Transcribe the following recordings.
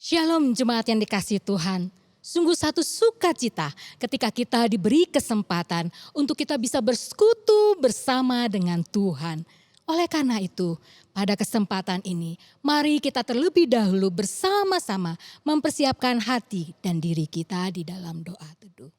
Shalom jemaat yang dikasihi Tuhan. Sungguh satu sukacita ketika kita diberi kesempatan untuk kita bisa bersekutu bersama dengan Tuhan. Oleh karena itu, pada kesempatan ini, mari kita terlebih dahulu bersama-sama mempersiapkan hati dan diri kita di dalam doa teduh.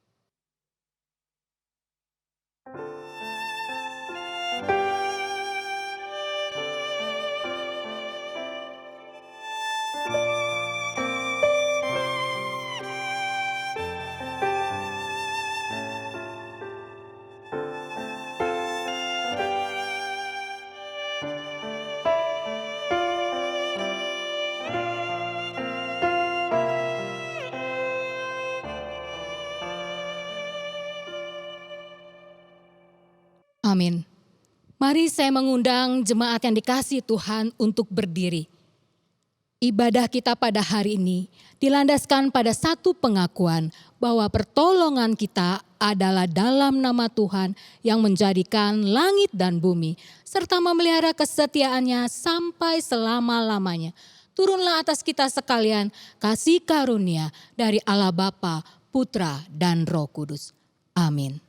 Amin. Mari saya mengundang jemaat yang dikasihi Tuhan untuk berdiri. Ibadah kita pada hari ini dilandaskan pada satu pengakuan bahwa pertolongan kita adalah dalam nama Tuhan yang menjadikan langit dan bumi, serta memelihara kesetiaannya sampai selama-lamanya. Turunlah atas kita sekalian kasih karunia dari Allah Bapa, Putra, dan Roh Kudus. Amin.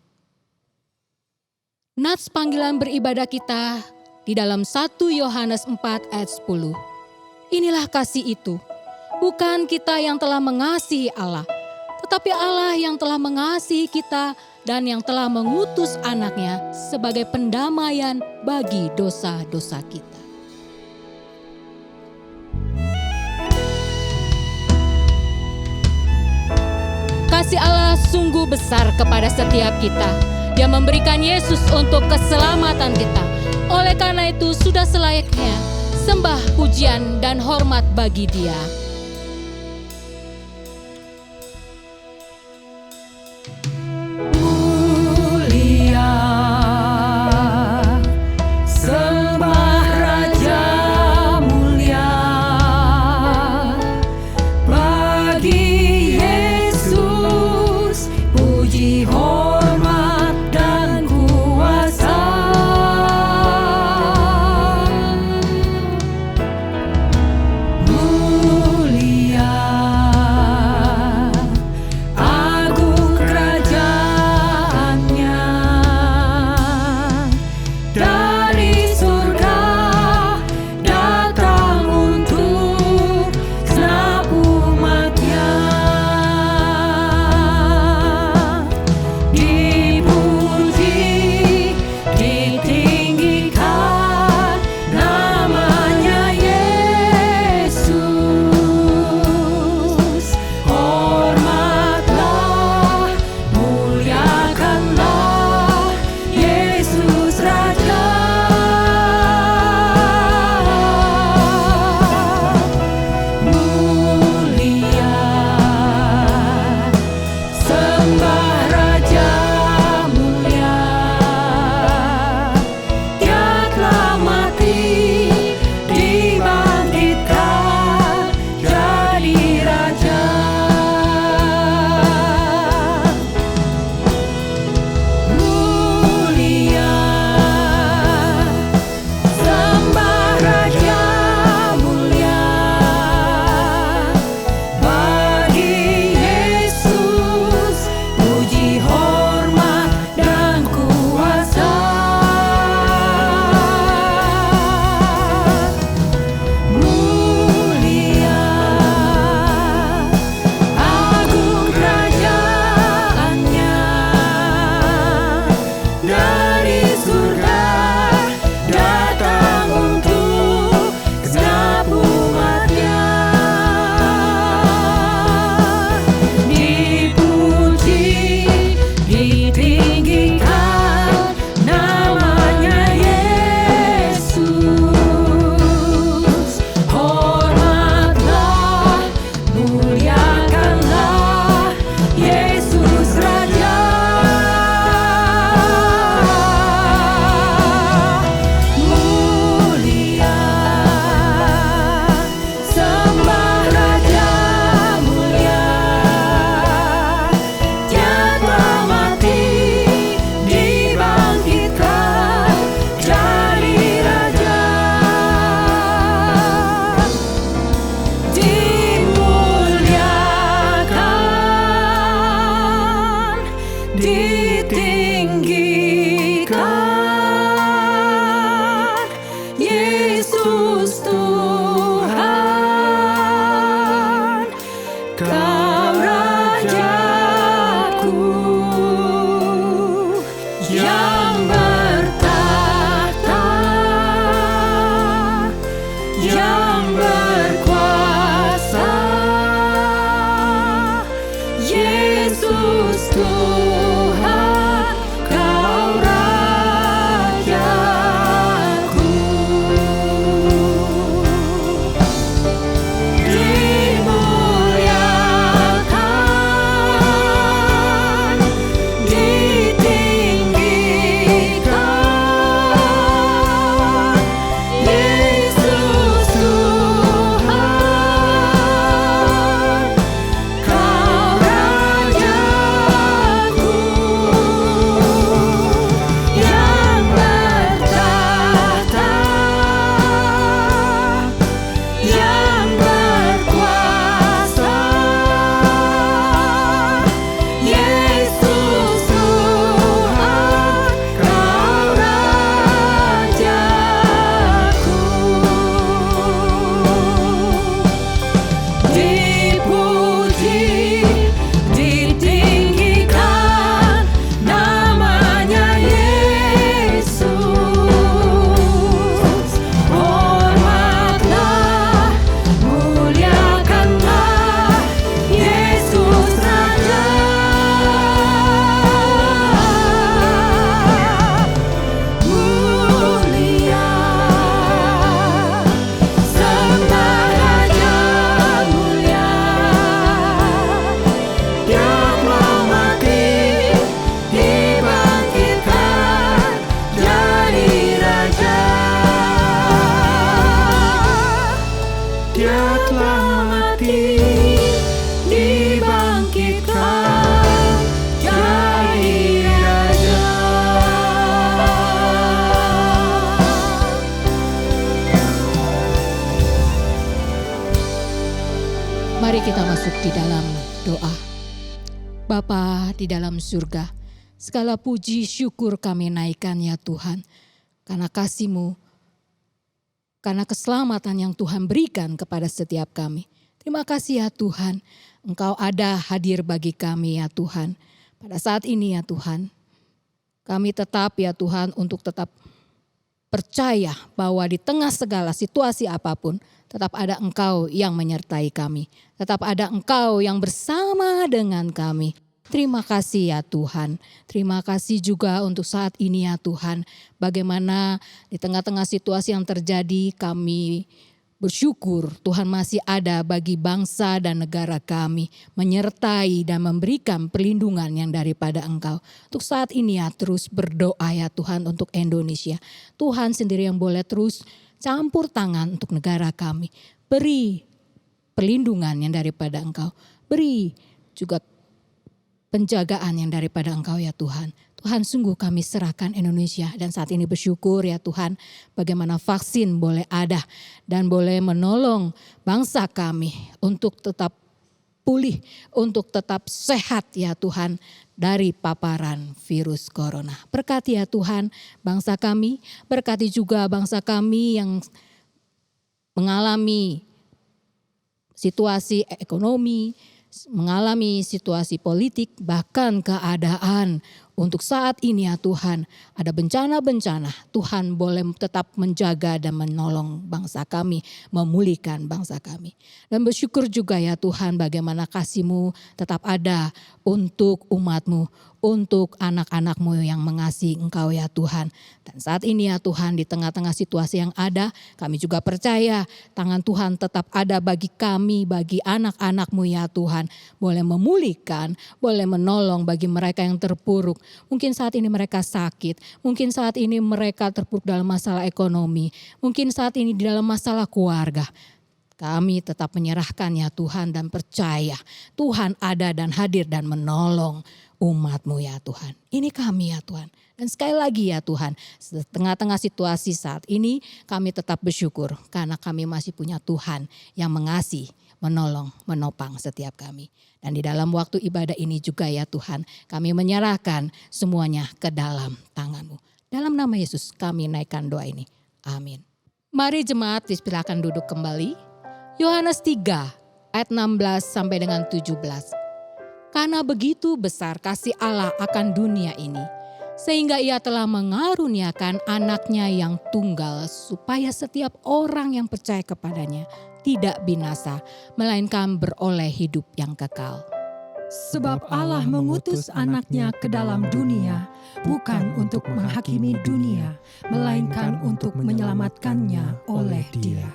Nats panggilan beribadah kita di dalam 1 Yohanes 4 ayat 10. Inilah kasih itu, bukan kita yang telah mengasihi Allah, tetapi Allah yang telah mengasihi kita dan yang telah mengutus anaknya sebagai pendamaian bagi dosa-dosa kita. Kasih Allah sungguh besar kepada setiap kita. Dia memberikan Yesus untuk keselamatan kita. Oleh karena itu sudah selayaknya sembah, pujian, dan hormat bagi Dia. ditinggikan, Yesus Tuhan, Kau Rajaku yang bertahta, yang berkuasa, Yesus Tuhan, Kau Rajaku. Dimuliakan, ditinggikan, Yesus Tuhan, Kau Rajaku yang bertahta, yang berkuasa, Yesus Tuhan, Kau Rajaku. Dipuji, ditinggikan namanya Yesus. Hormatlah, muliakanlah Yesus Raja. Mulia, sembah Raja mulia. Dia telah mati, dibangkitkan jadi Raja. Dia telah mati, dibangkitkan jadi Raja. Mari kita masuk di dalam doa. Bapa di dalam surga, segala puji syukur kami naikkan ya Tuhan. Karena kasih-Mu, karena keselamatan yang Tuhan berikan kepada setiap kami. Terima kasih ya Tuhan, Engkau ada hadir bagi kami ya Tuhan. Pada saat ini ya Tuhan, kami tetap ya Tuhan untuk tetap percaya bahwa di tengah segala situasi apapun, tetap ada Engkau yang menyertai kami. Tetap ada Engkau yang bersama dengan kami. Terima kasih ya Tuhan. Terima kasih juga untuk saat ini ya Tuhan. Bagaimana di tengah-tengah situasi yang terjadi kami bersyukur Tuhan masih ada bagi bangsa dan negara kami. Menyertai dan memberikan perlindungan yang daripada Engkau. Untuk saat ini ya terus berdoa ya Tuhan untuk Indonesia. Tuhan sendiri yang boleh terus campur tangan untuk negara kami. Beri perlindungan yang daripada Engkau. Beri juga penjagaan yang daripada Engkau ya Tuhan. Tuhan sungguh kami serahkan Indonesia dan saat ini bersyukur ya Tuhan bagaimana vaksin boleh ada dan boleh menolong bangsa kami untuk tetap pulih, untuk tetap sehat ya Tuhan dari paparan virus corona. Berkati ya Tuhan bangsa kami, berkati juga bangsa kami yang mengalami situasi ekonomi, mengalami situasi politik, bahkan keadaan untuk saat ini ya Tuhan ada bencana-bencana. Tuhan boleh tetap menjaga dan menolong bangsa kami, memulihkan bangsa kami. Dan bersyukur juga ya Tuhan bagaimana kasih-Mu tetap ada untuk umat-Mu, untuk anak-anak-Mu yang mengasihi Engkau ya Tuhan. Dan saat ini ya Tuhan di tengah-tengah situasi yang ada, kami juga percaya tangan Tuhan tetap ada bagi kami, bagi anak-anak-Mu ya Tuhan. Boleh memulihkan, boleh menolong bagi mereka yang terpuruk. Mungkin saat ini mereka sakit, mungkin saat ini mereka terpuruk dalam masalah ekonomi, mungkin saat ini di dalam masalah keluarga. Kami tetap menyerahkan ya Tuhan dan percaya Tuhan ada dan hadir dan menolong umat-Mu ya Tuhan. Ini kami ya Tuhan. Dan sekali lagi ya Tuhan, di tengah-tengah situasi saat ini kami tetap bersyukur karena kami masih punya Tuhan yang mengasihi, menolong, menopang setiap kami. Dan di dalam waktu ibadah ini juga ya Tuhan, kami menyerahkan semuanya ke dalam tangan-Mu. Dalam nama Yesus kami naikkan doa ini. Amin. Mari jemaat disilakan duduk kembali. Yohanes 3 ayat 16 sampai dengan 17. Karena begitu besar kasih Allah akan dunia ini, sehingga ia telah mengaruniakan anaknya yang tunggal supaya setiap orang yang percaya kepadanya tidak binasa, melainkan beroleh hidup yang kekal. Sebab Allah mengutus anaknya ke dalam dunia, bukan untuk menghakimi dunia, melainkan untuk menyelamatkannya oleh Dia.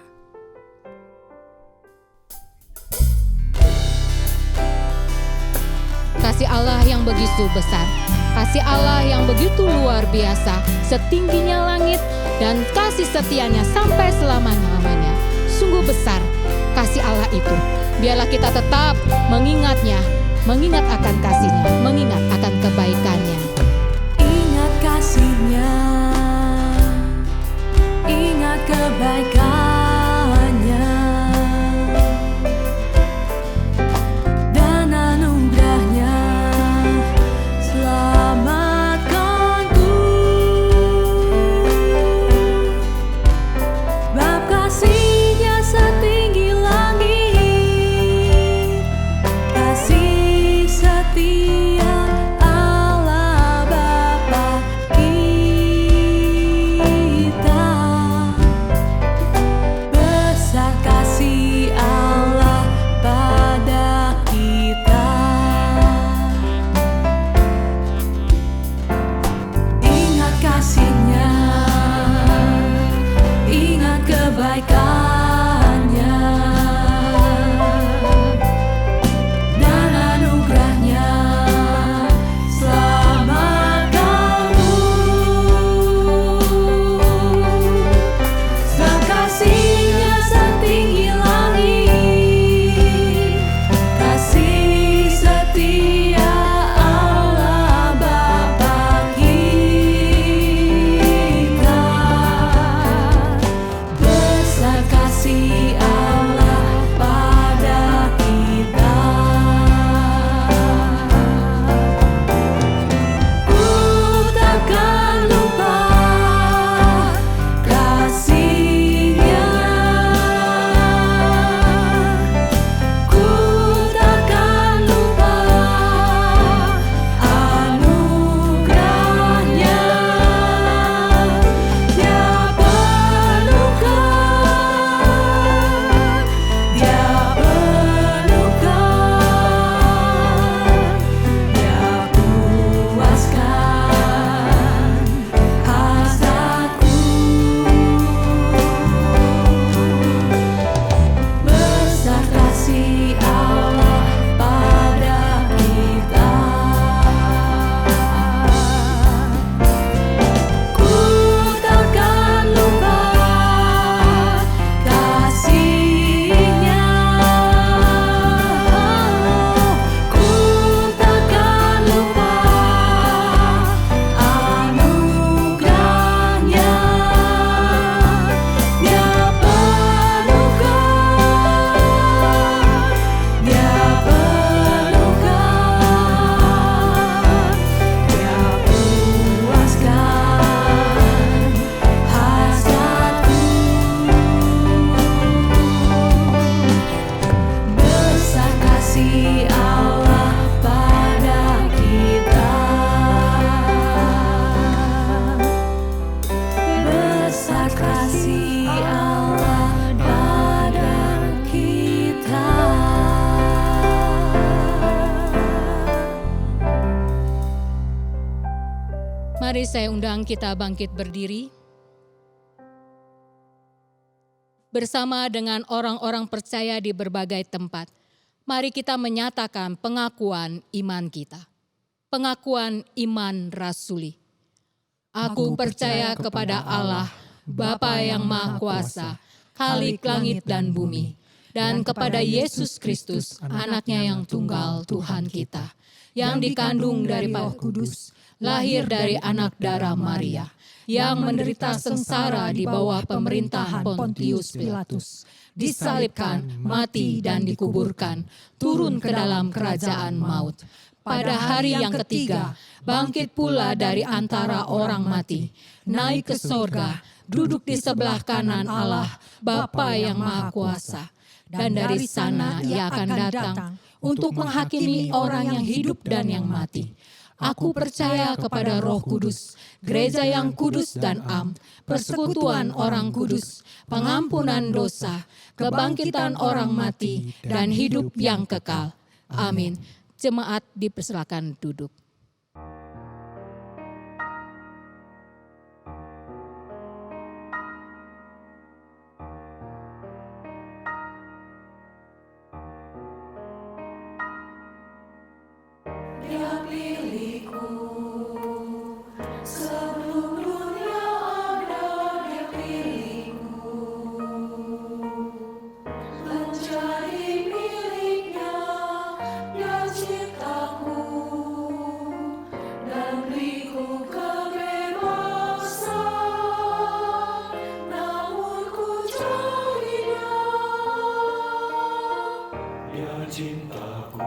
Kasih Allah yang begitu besar, kasih Allah yang begitu luar biasa, setingginya langit dan kasih setianya sampai selama-lamanya. Sungguh besar kasih Allah itu. Biarlah kita tetap mengingatnya, mengingat akan kasih-Nya, mengingat akan kebaikan-Nya. Ingat kasih-Nya, ingat kebaikan-Nya, dan anugerah-Nya selamatkanku. Bab kasih-Nya setinggi langit, kasih setia Allah Bapa kita. Besar kasih Allah pada kita. Ingat kasih-Nya, ingat kebaikan-Nya, dan anugerah-Nya selamatkanmu. Sebab kasih-Nya setinggi langit, kasih setia Allah Bapa kita. Besar kasih Allah pada kita. Ku takkan lupa kasih-Nya, ku takkan lupa anugerah-Nya. Dia penuhkan, Dia penuhkan, Dia puaskan hasratku. Besar kasih Allah pada kita. Ku takkan lupa kasih-Nya, ku takkan lupa anugerah-Nya. Dia penuhkan, Dia penuhkan, Dia puaskan hasratku. Besar kasih Allah pada kita. Besar kasih Allah pada kita. Mari saya undang kita bangkit berdiri. Bersama dengan orang-orang percaya di berbagai tempat, mari kita menyatakan pengakuan iman kita. Pengakuan iman rasuli. Aku percaya kepada Allah, Bapa yang Maha Kuasa, Khalik langit dan bumi, dan kepada Yesus Kristus, anaknya yang tunggal Tuhan kita, yang dikandung dari Roh Kudus, lahir dari anak darah Maria, yang menderita sengsara di bawah pemerintahan Pontius Pilatus, disalibkan, mati dan dikuburkan, turun ke dalam kerajaan maut. Pada hari yang ketiga, bangkit pula dari antara orang mati, naik ke sorga, duduk di sebelah kanan Allah, Bapa yang Maha Kuasa. Dan dari sana ia akan datang untuk menghakimi orang yang hidup dan yang mati. Aku percaya kepada Roh Kudus, gereja yang kudus dan am, persekutuan orang kudus, pengampunan dosa, kebangkitan orang mati, dan hidup yang kekal. Amin. Jemaat dipersilakan duduk. Dia pilihku sebelum dunia ada, dia pilihku menjadi miliknya, dia ciptaku dan beriku kebebasan, namun ku jauhinya. Dia cintaku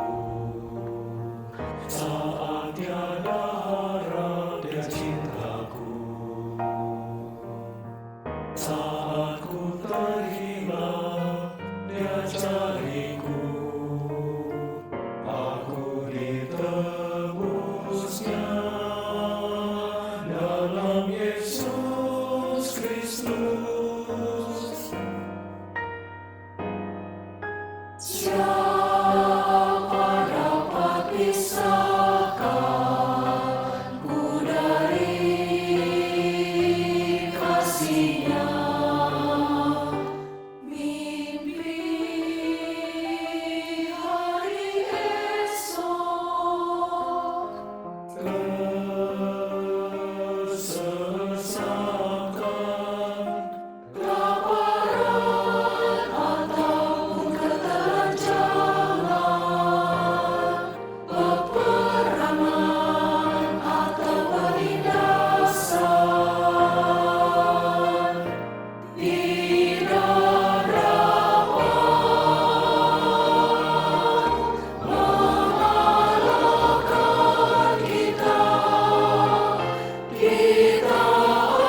saat tiada harap, dia cintaku. Saat ku terhilang, dia cariku. Aku ditebusnya dalam Yesus Kristus. Siapa dapat pisahkanku dari kasih-Nya? Mimpi hari esok, kesesakan, kelaparan ataupun keterjangan, peperangan atau penindasan, tidak dapat mengalahkan kita. Kita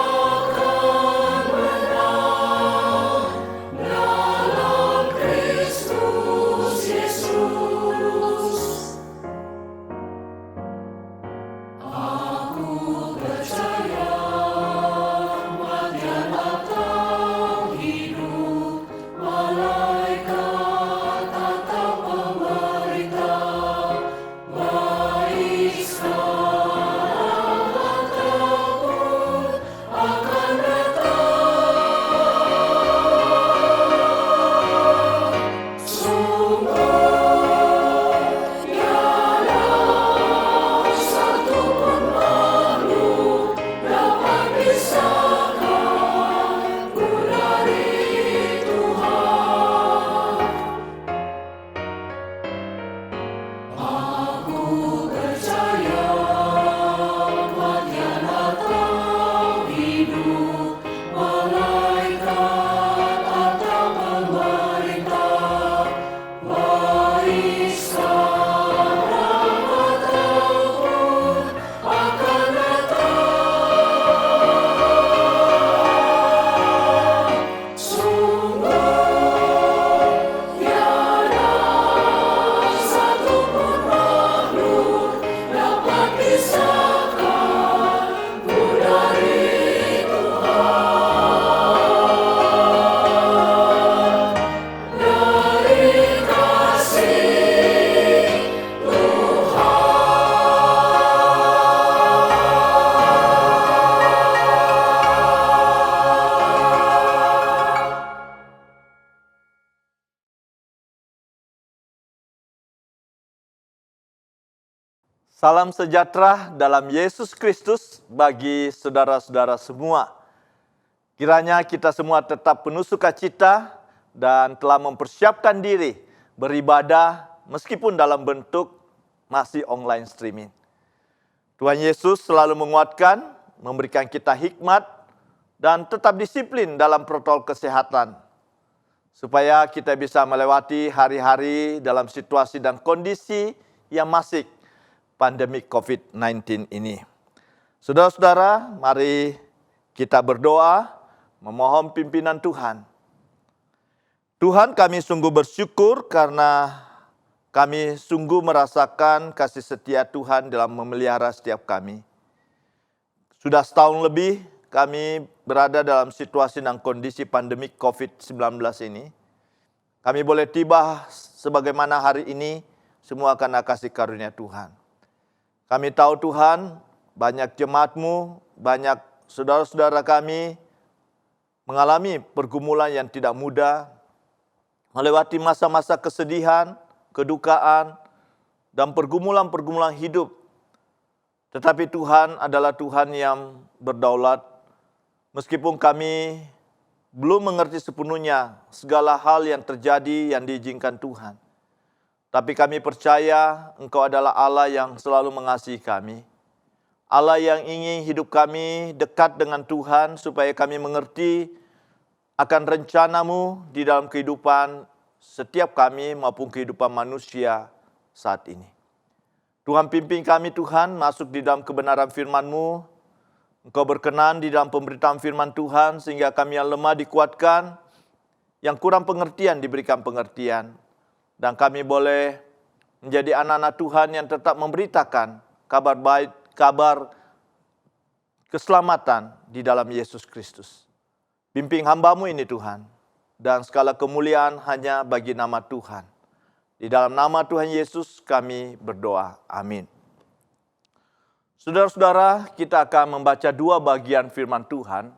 akan menang dalam Kristus Yesus. Aku percaya kematian atau hidup, malaikat atau pemerintah, baik sekarang ataupun akan datang. Sungguh tiada satu pun makhluk dapat pisahkanku dari Tuhan. Aku percaya kematian atau hidup, malaikat atau pemerintah, baik sekarang ataupun akan datang. Sungguh tiada satu pun makhluk dapat pisahkanku dari Tuhan, dari kasih Salam sejahtera dalam Yesus Kristus bagi saudara-saudara semua. Kiranya kita semua tetap penuh sukacita dan telah mempersiapkan diri beribadah meskipun dalam bentuk masih online streaming. Tuhan Yesus selalu menguatkan, memberikan kita hikmat, dan tetap disiplin dalam protokol kesehatan. supaya kita bisa melewati hari-hari dalam situasi dan kondisi yang masih pandemi COVID-19 ini. Saudara-saudara, mari kita berdoa memohon pimpinan Tuhan. Tuhan, kami sungguh bersyukur karena kami sungguh merasakan kasih setia Tuhan dalam memelihara setiap kami. Sudah setahun lebih kami berada dalam situasi dan kondisi pandemi COVID-19 ini. Kami boleh tiba sebagaimana hari ini, semua karena kasih karunia Tuhan. Kami tahu Tuhan, banyak jemaat-Mu, banyak saudara-saudara kami mengalami pergumulan yang tidak mudah, melewati masa-masa kesedihan, kedukaan, dan pergumulan-pergumulan hidup. Tetapi Tuhan adalah Tuhan yang berdaulat. Meskipun kami belum mengerti sepenuhnya segala hal yang terjadi yang diizinkan Tuhan. Tapi kami percaya Engkau adalah Allah yang selalu mengasihi kami. Allah yang ingin hidup kami dekat dengan Tuhan supaya kami mengerti akan rencana-Mu di dalam kehidupan setiap kami maupun kehidupan manusia saat ini. Tuhan pimpin kami Tuhan masuk di dalam kebenaran firman-Mu. Engkau berkenan di dalam pemberitaan firman Tuhan sehingga kami yang lemah dikuatkan, yang kurang pengertian diberikan pengertian. Dan kami boleh menjadi anak-anak Tuhan yang tetap memberitakan kabar baik, kabar keselamatan di dalam Yesus Kristus. Pimpin hamba-Mu ini Tuhan. Dan segala kemuliaan hanya bagi nama Tuhan. Di dalam nama Tuhan Yesus kami berdoa. Amin. Saudara-saudara, kita akan membaca dua bagian firman Tuhan.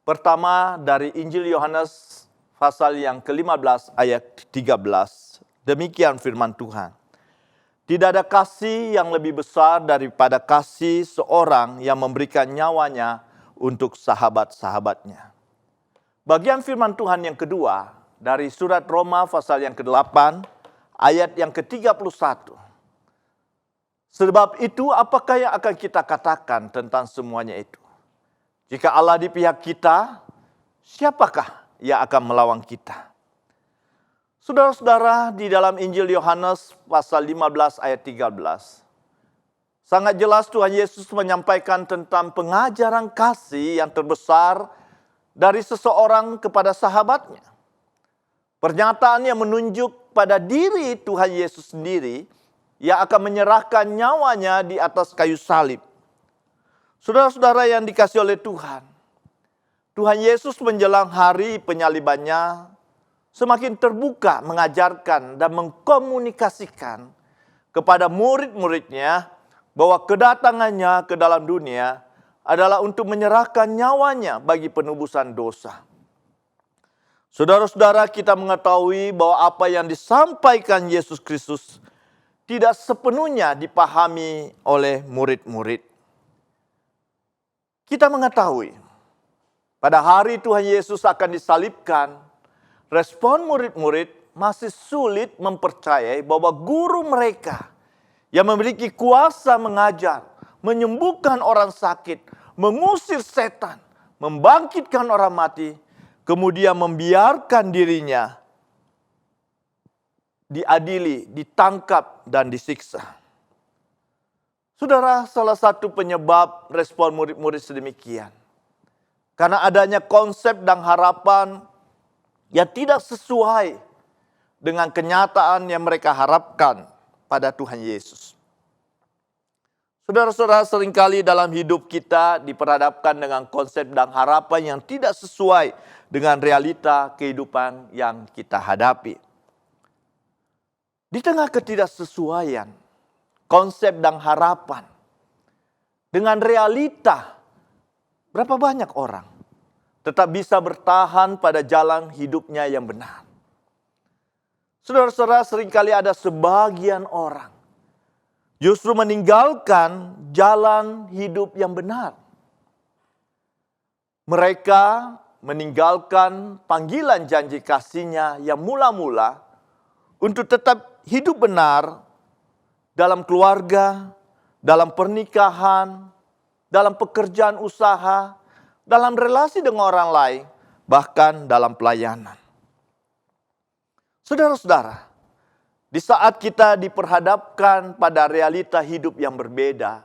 Pertama dari Injil Yohanes pasal yang ke-15 ayat 13. Demikian firman Tuhan. Tidak ada kasih yang lebih besar daripada kasih seorang yang memberikan nyawanya untuk sahabat-sahabatnya. Bagian firman Tuhan yang kedua dari surat Roma pasal yang ke-8 ayat yang ke-31. Sebab itu apakah yang akan kita katakan tentang semuanya itu? Jika Allah di pihak kita, siapakah yang akan melawan kita? Saudara-saudara, di dalam Injil Yohanes pasal 15 ayat 13. Sangat jelas Tuhan Yesus menyampaikan tentang pengajaran kasih yang terbesar dari seseorang kepada sahabatnya. Pernyataan yang menunjuk pada diri Tuhan Yesus sendiri yang akan menyerahkan nyawanya di atas kayu salib. Saudara-saudara yang dikasihi oleh Tuhan, Tuhan Yesus menjelang hari penyalibannya semakin terbuka mengajarkan dan mengkomunikasikan kepada murid-muridnya bahwa kedatangannya ke dalam dunia adalah untuk menyerahkan nyawanya bagi penebusan dosa. Saudara-saudara, kita mengetahui bahwa apa yang disampaikan Yesus Kristus tidak sepenuhnya dipahami oleh murid-murid. Kita mengetahui pada hari Tuhan Yesus akan disalibkan, respon murid-murid masih sulit mempercayai bahwa guru mereka yang memiliki kuasa mengajar, menyembuhkan orang sakit, mengusir setan, membangkitkan orang mati, kemudian membiarkan dirinya diadili, ditangkap, dan disiksa. Saudara, salah satu penyebab respon murid-murid sedemikian, karena adanya konsep dan harapan yang tidak sesuai dengan kenyataan yang mereka harapkan pada Tuhan Yesus. Saudara-saudara, seringkali dalam hidup kita diperhadapkan dengan konsep dan harapan yang tidak sesuai dengan realita kehidupan yang kita hadapi. Di tengah ketidaksesuaian konsep dan harapan dengan realita, berapa banyak orang tetap bisa bertahan pada jalan hidupnya yang benar. Saudara-saudara, seringkali ada sebagian orang justru meninggalkan jalan hidup yang benar. Mereka meninggalkan panggilan janji kasih-Nya yang mula-mula untuk tetap hidup benar dalam keluarga, dalam pernikahan, dalam pekerjaan usaha, dalam relasi dengan orang lain, bahkan dalam pelayanan. Saudara-saudara, di saat kita diperhadapkan pada realita hidup yang berbeda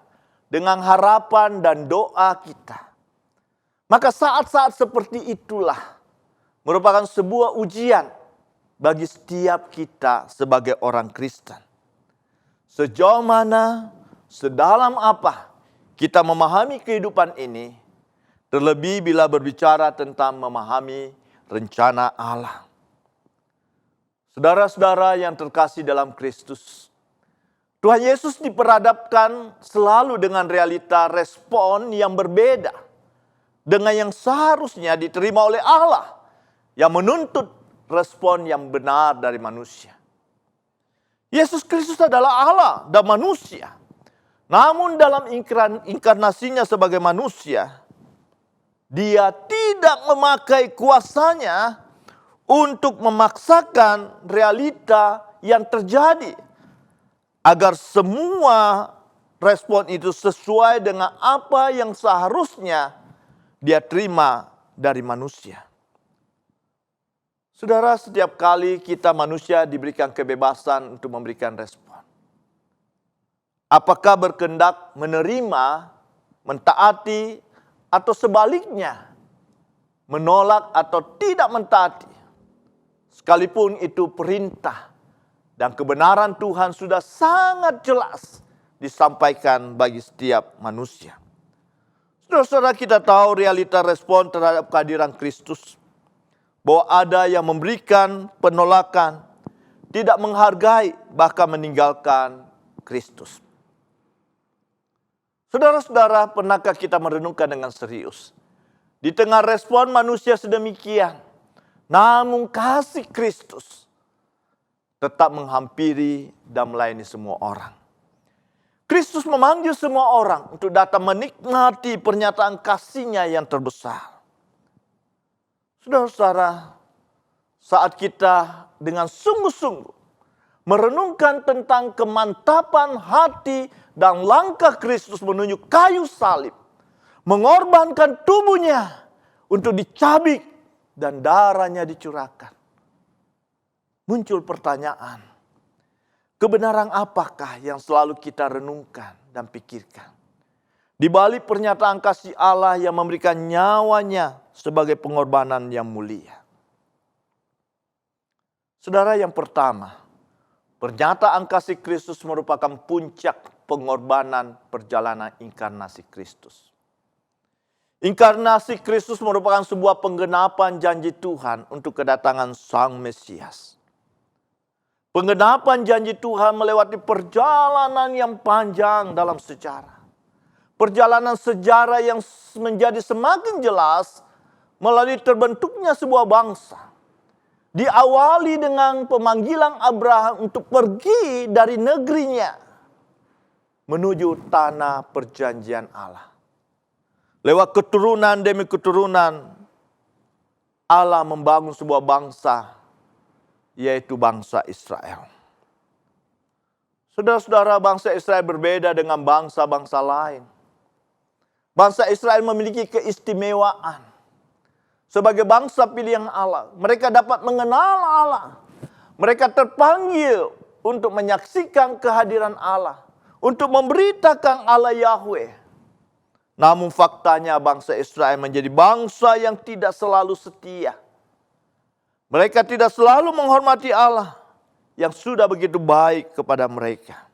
dengan harapan dan doa kita, maka saat-saat seperti itulah merupakan sebuah ujian bagi setiap kita sebagai orang Kristen. Sejauh mana, sedalam apa kita memahami kehidupan ini, terlebih bila berbicara tentang memahami rencana Allah. Saudara-saudara yang terkasih dalam Kristus, Tuhan Yesus diperhadapkan selalu dengan realita respon yang berbeda dengan yang seharusnya diterima oleh Allah yang menuntut respon yang benar dari manusia. Yesus Kristus adalah Allah dan manusia. Namun dalam inkarnasinya sebagai manusia, dia tidak memakai kuasanya untuk memaksakan realita yang terjadi agar semua respon itu sesuai dengan apa yang seharusnya dia terima dari manusia. Saudara, setiap kali kita manusia diberikan kebebasan untuk memberikan respon. Apakah berkehendak menerima, mentaati, atau sebaliknya menolak atau tidak mentaati. Sekalipun itu perintah dan kebenaran Tuhan sudah sangat jelas disampaikan bagi setiap manusia. Saudara-saudara, kita tahu realita respon terhadap kehadiran Kristus. Bahwa ada yang memberikan penolakan, tidak menghargai, bahkan meninggalkan Kristus. Saudara-saudara, pernahkah kita merenungkan dengan serius? Di tengah respon manusia sedemikian, namun kasih Kristus tetap menghampiri dan melayani semua orang. Kristus memanggil semua orang untuk datang menikmati pernyataan kasih-Nya yang terbesar. Saudara-saudara, saat kita dengan sungguh-sungguh merenungkan tentang kemantapan hati dan langkah Kristus menuju kayu salib, mengorbankan tubuhnya untuk dicabik dan darahnya dicurahkan, muncul pertanyaan, kebenaran apakah yang selalu kita renungkan dan pikirkan? Di balik pernyataan kasih Allah yang memberikan nyawanya sebagai pengorbanan yang mulia. Saudara, yang pertama, pernyataan kasih Kristus merupakan puncak pengorbanan perjalanan inkarnasi Kristus. Inkarnasi Kristus merupakan sebuah penggenapan janji Tuhan untuk kedatangan Sang Mesias. Penggenapan janji Tuhan melewati perjalanan yang panjang dalam sejarah. Perjalanan sejarah yang menjadi semakin jelas melalui terbentuknya sebuah bangsa. Diawali dengan pemanggilan Abraham untuk pergi dari negerinya menuju tanah perjanjian Allah. Lewat keturunan demi keturunan, Allah membangun sebuah bangsa, yaitu bangsa Israel. Saudara-saudara, bangsa Israel berbeda dengan bangsa-bangsa lain. Bangsa Israel memiliki keistimewaan. Sebagai bangsa pilihan Allah, mereka dapat mengenal Allah. Mereka terpanggil untuk menyaksikan kehadiran Allah, untuk memberitakan Allah Yahweh. Namun faktanya bangsa Israel menjadi bangsa yang tidak selalu setia. Mereka tidak selalu menghormati Allah yang sudah begitu baik kepada mereka.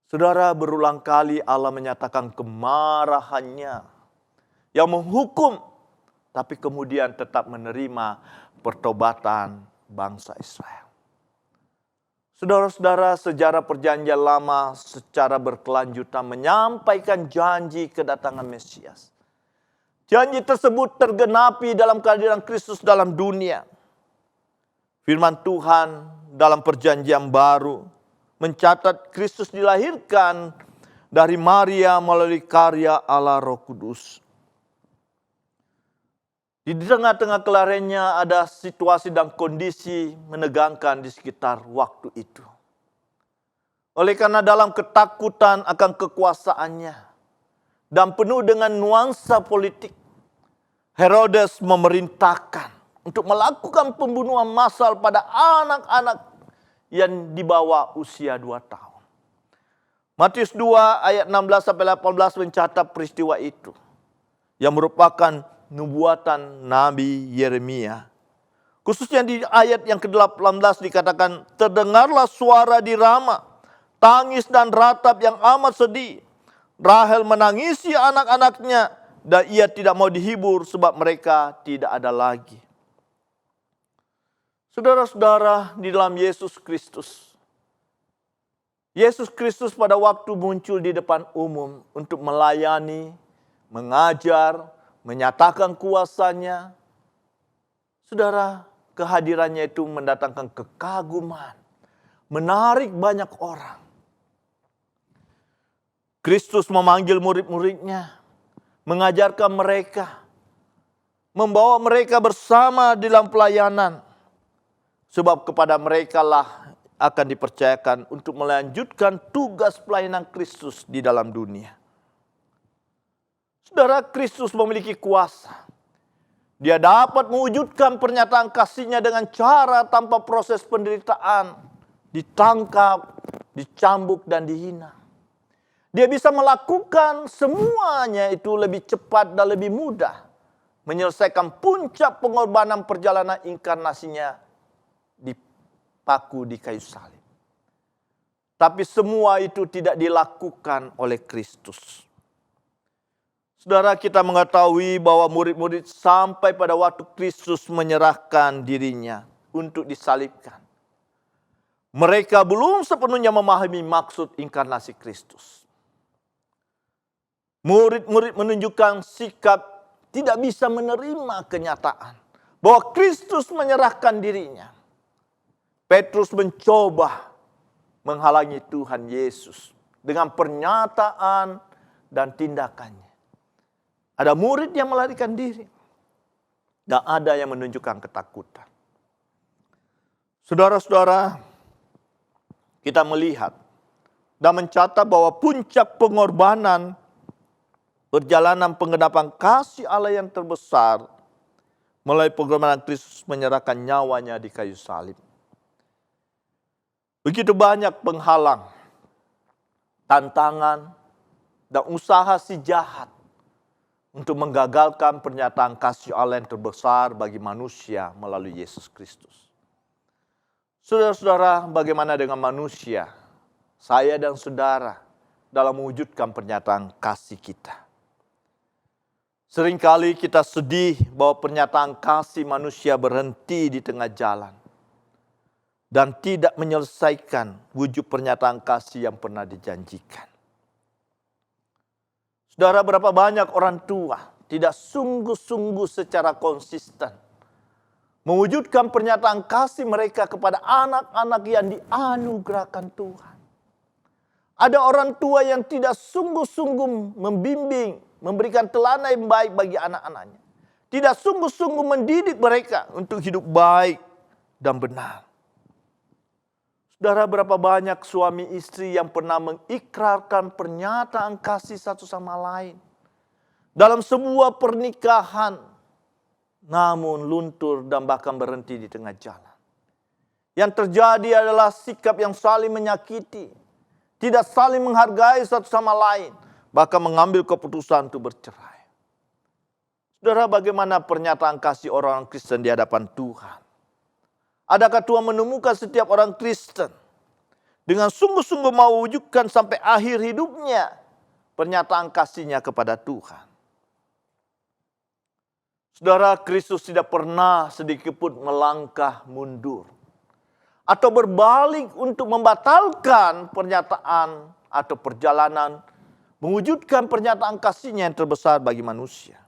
Saudara, berulang kali Allah menyatakan kemarahannya yang menghukum, tapi kemudian tetap menerima pertobatan bangsa Israel. Saudara-saudara, sejarah perjanjian lama secara berkelanjutan menyampaikan janji kedatangan Mesias. Janji tersebut tergenapi dalam kehadiran Kristus dalam dunia. Firman Tuhan dalam perjanjian baru mencatat Kristus dilahirkan dari Maria melalui karya Allah Roh Kudus. Di tengah-tengah kelarainya ada situasi dan kondisi menegangkan di sekitar waktu itu. Oleh karena dalam ketakutan akan kekuasaannya dan penuh dengan nuansa politik, Herodes memerintahkan untuk melakukan pembunuhan massal pada anak-anak yang di bawah usia 2 tahun. Matius 2 ayat 16-18 mencatat peristiwa itu, yang merupakan nubuatan Nabi Yeremia. Khususnya di ayat yang ke-18 dikatakan, terdengarlah suara di Rama, tangis dan ratap yang amat sedih. Rahel menangisi anak-anaknya dan ia tidak mau dihibur sebab mereka tidak ada lagi. Saudara-saudara, di dalam Yesus Kristus pada waktu muncul di depan umum untuk melayani, mengajar, menyatakan kuasanya. Saudara, kehadirannya itu mendatangkan kekaguman, menarik banyak orang. Kristus memanggil murid-muridnya, mengajarkan mereka, membawa mereka bersama dalam pelayanan. Sebab kepada mereka lah akan dipercayakan untuk melanjutkan tugas pelayanan Kristus di dalam dunia. Saudara, Kristus memiliki kuasa. Dia dapat mewujudkan pernyataan kasih-Nya dengan cara tanpa proses penderitaan, ditangkap, dicambuk, dan dihina. Dia bisa melakukan semuanya itu lebih cepat dan lebih mudah, menyelesaikan puncak pengorbanan perjalanan inkarnasinya dipaku di kayu salib. Tapi semua itu tidak dilakukan oleh Kristus. Saudara, kita mengetahui bahwa murid-murid sampai pada waktu Kristus menyerahkan dirinya untuk disalibkan, mereka belum sepenuhnya memahami maksud inkarnasi Kristus. Murid-murid menunjukkan sikap tidak bisa menerima kenyataan bahwa Kristus menyerahkan dirinya. Petrus mencoba menghalangi Tuhan Yesus dengan pernyataan dan tindakannya. Ada murid yang melarikan diri, dan ada yang menunjukkan ketakutan. Saudara-saudara, kita melihat dan mencatat bahwa puncak pengorbanan perjalanan penggenapan kasih Allah yang terbesar melalui pengorbanan Kristus menyerahkan nyawanya di kayu salib. Begitu banyak penghalang, tantangan, dan usaha si jahat untuk menggagalkan pernyataan kasih Allah yang terbesar bagi manusia melalui Yesus Kristus. Saudara-saudara, bagaimana dengan manusia, saya dan saudara, dalam mewujudkan pernyataan kasih kita? Seringkali kita sedih bahwa pernyataan kasih manusia berhenti di tengah jalan dan tidak menyelesaikan wujud pernyataan kasih yang pernah dijanjikan. Saudara, berapa banyak orang tua tidak sungguh-sungguh secara konsisten mewujudkan pernyataan kasih mereka kepada anak-anak yang dianugerahkan Tuhan. Ada orang tua yang tidak sungguh-sungguh membimbing, memberikan teladan yang baik bagi anak-anaknya. Tidak sungguh-sungguh mendidik mereka untuk hidup baik dan benar. Saudara, berapa banyak suami istri yang pernah mengikrarkan pernyataan kasih satu sama lain dalam sebuah pernikahan, namun luntur dan bahkan berhenti di tengah jalan. Yang terjadi adalah sikap yang saling menyakiti, tidak saling menghargai satu sama lain, bahkan mengambil keputusan untuk bercerai. Saudara, bagaimana pernyataan kasih orang Kristen di hadapan Tuhan? Adakah Tuhan menemukan setiap orang Kristen dengan sungguh-sungguh mau wujudkan sampai akhir hidupnya pernyataan kasih-Nya kepada Tuhan? Saudara, Kristus tidak pernah sedikitpun melangkah mundur atau berbalik untuk membatalkan pernyataan atau perjalanan mewujudkan pernyataan kasih-Nya yang terbesar bagi manusia.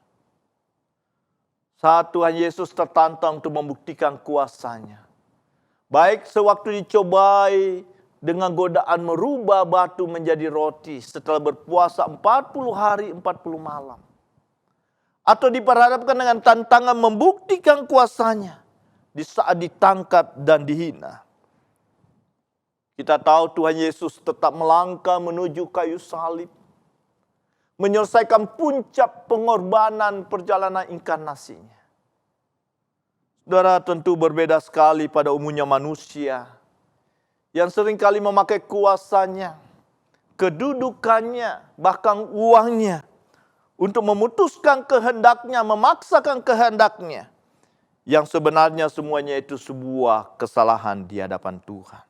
Saat Tuhan Yesus tertantang untuk membuktikan kuasa-Nya, baik sewaktu dicobai dengan godaan merubah batu menjadi roti setelah berpuasa 40 hari 40 malam, atau diperhadapkan dengan tantangan membuktikan kuasa-Nya di saat ditangkap dan dihina. Kita tahu Tuhan Yesus tetap melangkah menuju kayu salib, menyelesaikan puncak pengorbanan perjalanan inkarnasinya. Saudara, tentu berbeda sekali pada umumnya manusia yang seringkali memakai kuasanya, kedudukannya, bahkan uangnya untuk memutuskan kehendaknya, memaksakan kehendaknya. Yang sebenarnya semuanya itu sebuah kesalahan di hadapan Tuhan.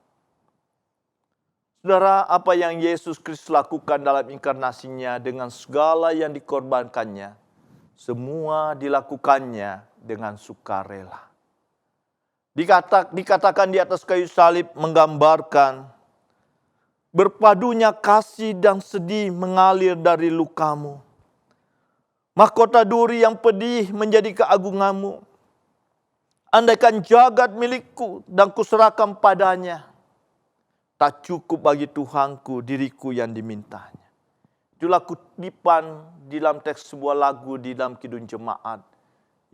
Saudara, apa yang Yesus Kristus lakukan dalam inkarnasinya dengan segala yang dikorbankannya, semua dilakukannya dengan sukarela. Dikatakan di atas kayu salib menggambarkan berpadunya kasih dan sedih mengalir dari lukamu. Mahkota duri yang pedih menjadi keagunganmu. Andaikan jagat milikku dan kuserahkan padanya, tak cukup bagi Tuhanku diriku yang dimintanya. Itulah kutipan di dalam teks sebuah lagu di dalam Kidung Jemaat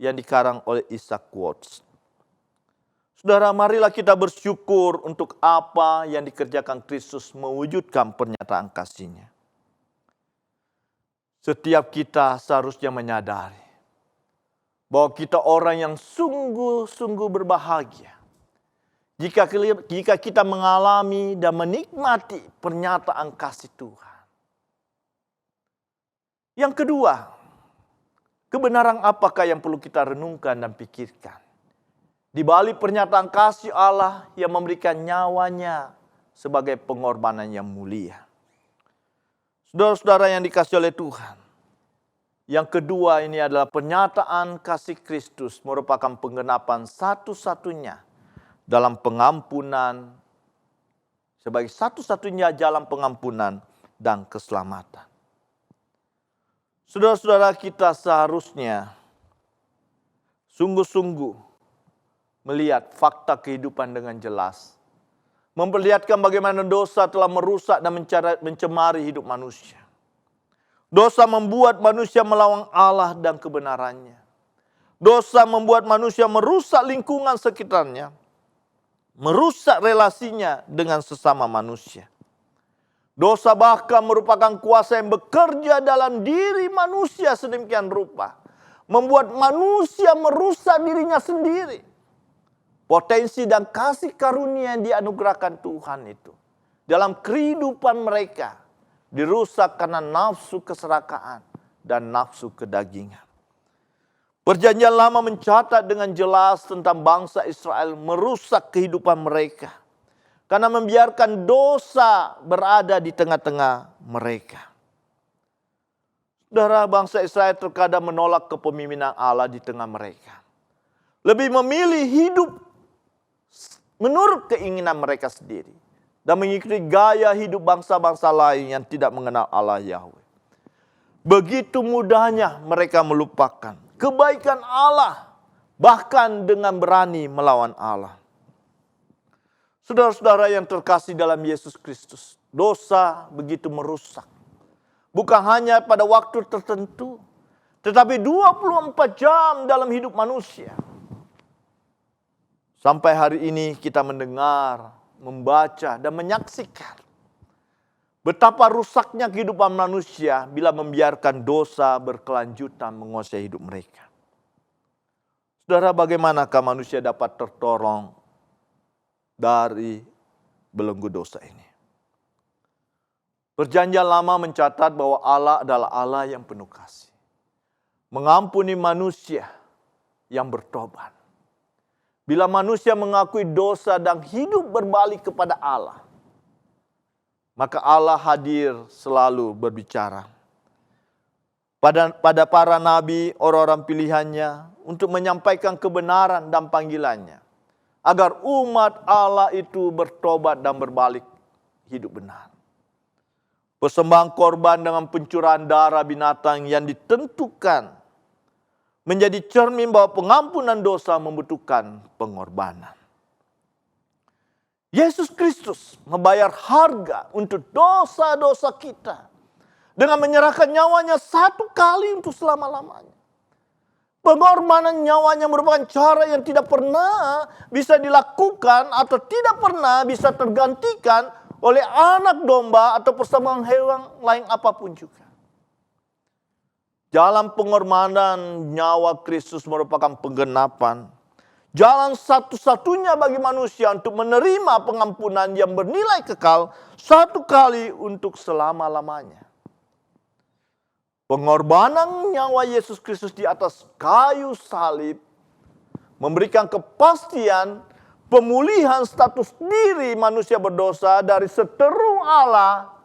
yang dikarang oleh Isaac Watts. Saudara, marilah kita bersyukur untuk apa yang dikerjakan Kristus mewujudkan pernyataan kasih-Nya. Setiap kita seharusnya menyadari bahwa kita orang yang sungguh-sungguh berbahagia jika kita mengalami dan menikmati pernyataan kasih Tuhan. Yang kedua, kebenaran apakah yang perlu kita renungkan dan pikirkan? Di balik pernyataan kasih Allah yang memberikan nyawanya sebagai pengorbanan yang mulia. Saudara-saudara yang dikasihi oleh Tuhan, yang kedua ini adalah pernyataan kasih Kristus merupakan penggenapan satu-satunya dalam pengampunan, sebagai satu-satunya jalan pengampunan dan keselamatan. Saudara-saudara, kita seharusnya sungguh-sungguh melihat fakta kehidupan dengan jelas. Memperlihatkan bagaimana dosa telah merusak dan mencemari hidup manusia. Dosa membuat manusia melawan Allah dan kebenarannya. Dosa membuat manusia merusak lingkungan sekitarnya. Merusak relasinya dengan sesama manusia. Dosa bahkan merupakan kuasa yang bekerja dalam diri manusia sedemikian rupa. Membuat manusia merusak dirinya sendiri. Potensi dan kasih karunia yang dianugerahkan Tuhan itu dalam kehidupan mereka dirusak karena nafsu keserakaan dan nafsu kedagingan. Perjanjian Lama mencatat dengan jelas tentang bangsa Israel merusak kehidupan mereka karena membiarkan dosa berada di tengah-tengah mereka. Saudara, bangsa Israel terkadang menolak kepemimpinan Allah di tengah mereka. Lebih memilih hidup menurut keinginan mereka sendiri dan mengikuti gaya hidup bangsa-bangsa lain yang tidak mengenal Allah Yahweh. Begitu mudahnya mereka melupakan kebaikan Allah, bahkan dengan berani melawan Allah. Saudara-saudara yang terkasih dalam Yesus Kristus, dosa begitu merusak. Bukan hanya pada waktu tertentu, tetapi 24 jam dalam hidup manusia. Sampai hari ini kita mendengar, membaca, dan menyaksikan betapa rusaknya kehidupan manusia bila membiarkan dosa berkelanjutan menguasai hidup mereka. Saudara, bagaimanakah manusia dapat tertolong dari belenggu dosa ini? Perjanjian Lama mencatat bahwa Allah adalah Allah yang penuh kasih, mengampuni manusia yang bertobat. Bila manusia mengakui dosa dan hidup berbalik kepada Allah, maka Allah hadir selalu berbicara pada para nabi, orang-orang pilihannya untuk menyampaikan kebenaran dan panggilannya, agar umat Allah itu bertobat dan berbalik hidup benar. Persembahan korban dengan pencurahan darah binatang yang ditentukan menjadi cermin bahwa pengampunan dosa membutuhkan pengorbanan. Yesus Kristus membayar harga untuk dosa-dosa kita dengan menyerahkan nyawanya satu kali untuk selama-lamanya. Pengorbanan nyawanya merupakan cara yang tidak pernah bisa dilakukan atau tidak pernah bisa tergantikan oleh anak domba atau persembahan hewan lain apapun juga. Dalam pengorbanan nyawa Kristus merupakan penggenapan Jalan satu-satunya bagi manusia untuk menerima pengampunan yang bernilai kekal satu kali untuk selama-lamanya. Pengorbanan nyawa Yesus Kristus di atas kayu salib memberikan kepastian pemulihan status diri manusia berdosa dari seteru Allah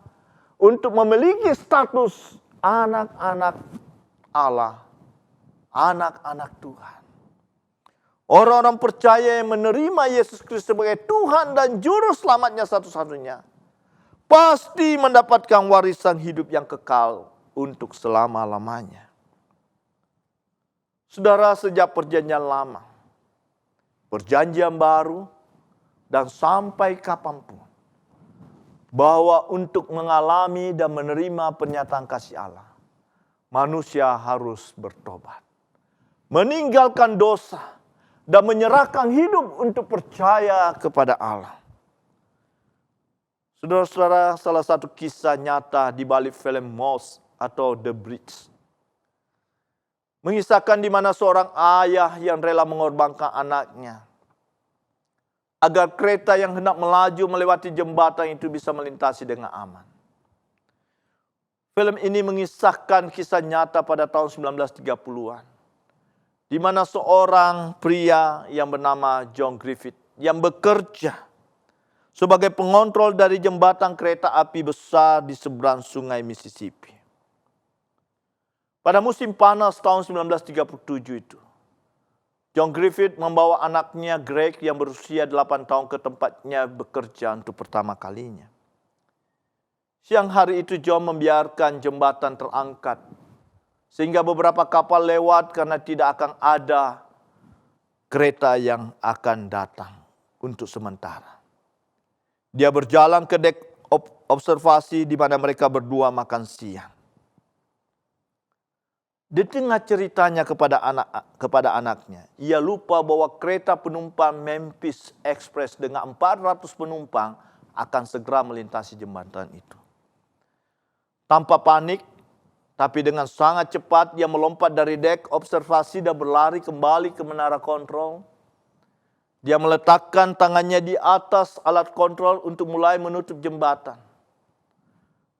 untuk memiliki status anak-anak Allah, anak-anak Tuhan. Orang-orang percaya yang menerima Yesus Kristus sebagai Tuhan dan Juru Selamatnya satu-satunya pasti mendapatkan warisan hidup yang kekal untuk selama-lamanya. Saudara, sejak perjanjian lama, perjanjian baru, dan sampai kapanpun, bahwa untuk mengalami dan menerima pernyataan kasih Allah, manusia harus bertobat, meninggalkan dosa, dan menyerahkan hidup untuk percaya kepada Allah. Saudara-saudara, salah satu kisah nyata di balik film Mouse atau The Bridge mengisahkan di mana seorang ayah yang rela mengorbankan anaknya agar kereta yang hendak melaju melewati jembatan itu bisa melintasi dengan aman. Film ini mengisahkan kisah nyata pada tahun 1930-an. Di mana seorang pria yang bernama John Griffith yang bekerja sebagai pengontrol dari jembatan kereta api besar di seberang sungai Mississippi. Pada musim panas tahun 1937 itu, John Griffith membawa anaknya Greg yang berusia 8 tahun ke tempatnya bekerja untuk pertama kalinya. Siang hari itu John membiarkan jembatan terangkat sehingga beberapa kapal lewat karena tidak akan ada kereta yang akan datang untuk sementara. Dia berjalan ke dek observasi di mana mereka berdua makan siang. Di tengah ceritanya kepada anaknya, ia lupa bahwa kereta penumpang Memphis Express dengan 400 penumpang akan segera melintasi jembatan itu. Tanpa panik, tapi dengan sangat cepat ia melompat dari dek observasi dan berlari kembali ke menara kontrol. Dia meletakkan tangannya di atas alat kontrol untuk mulai menutup jembatan.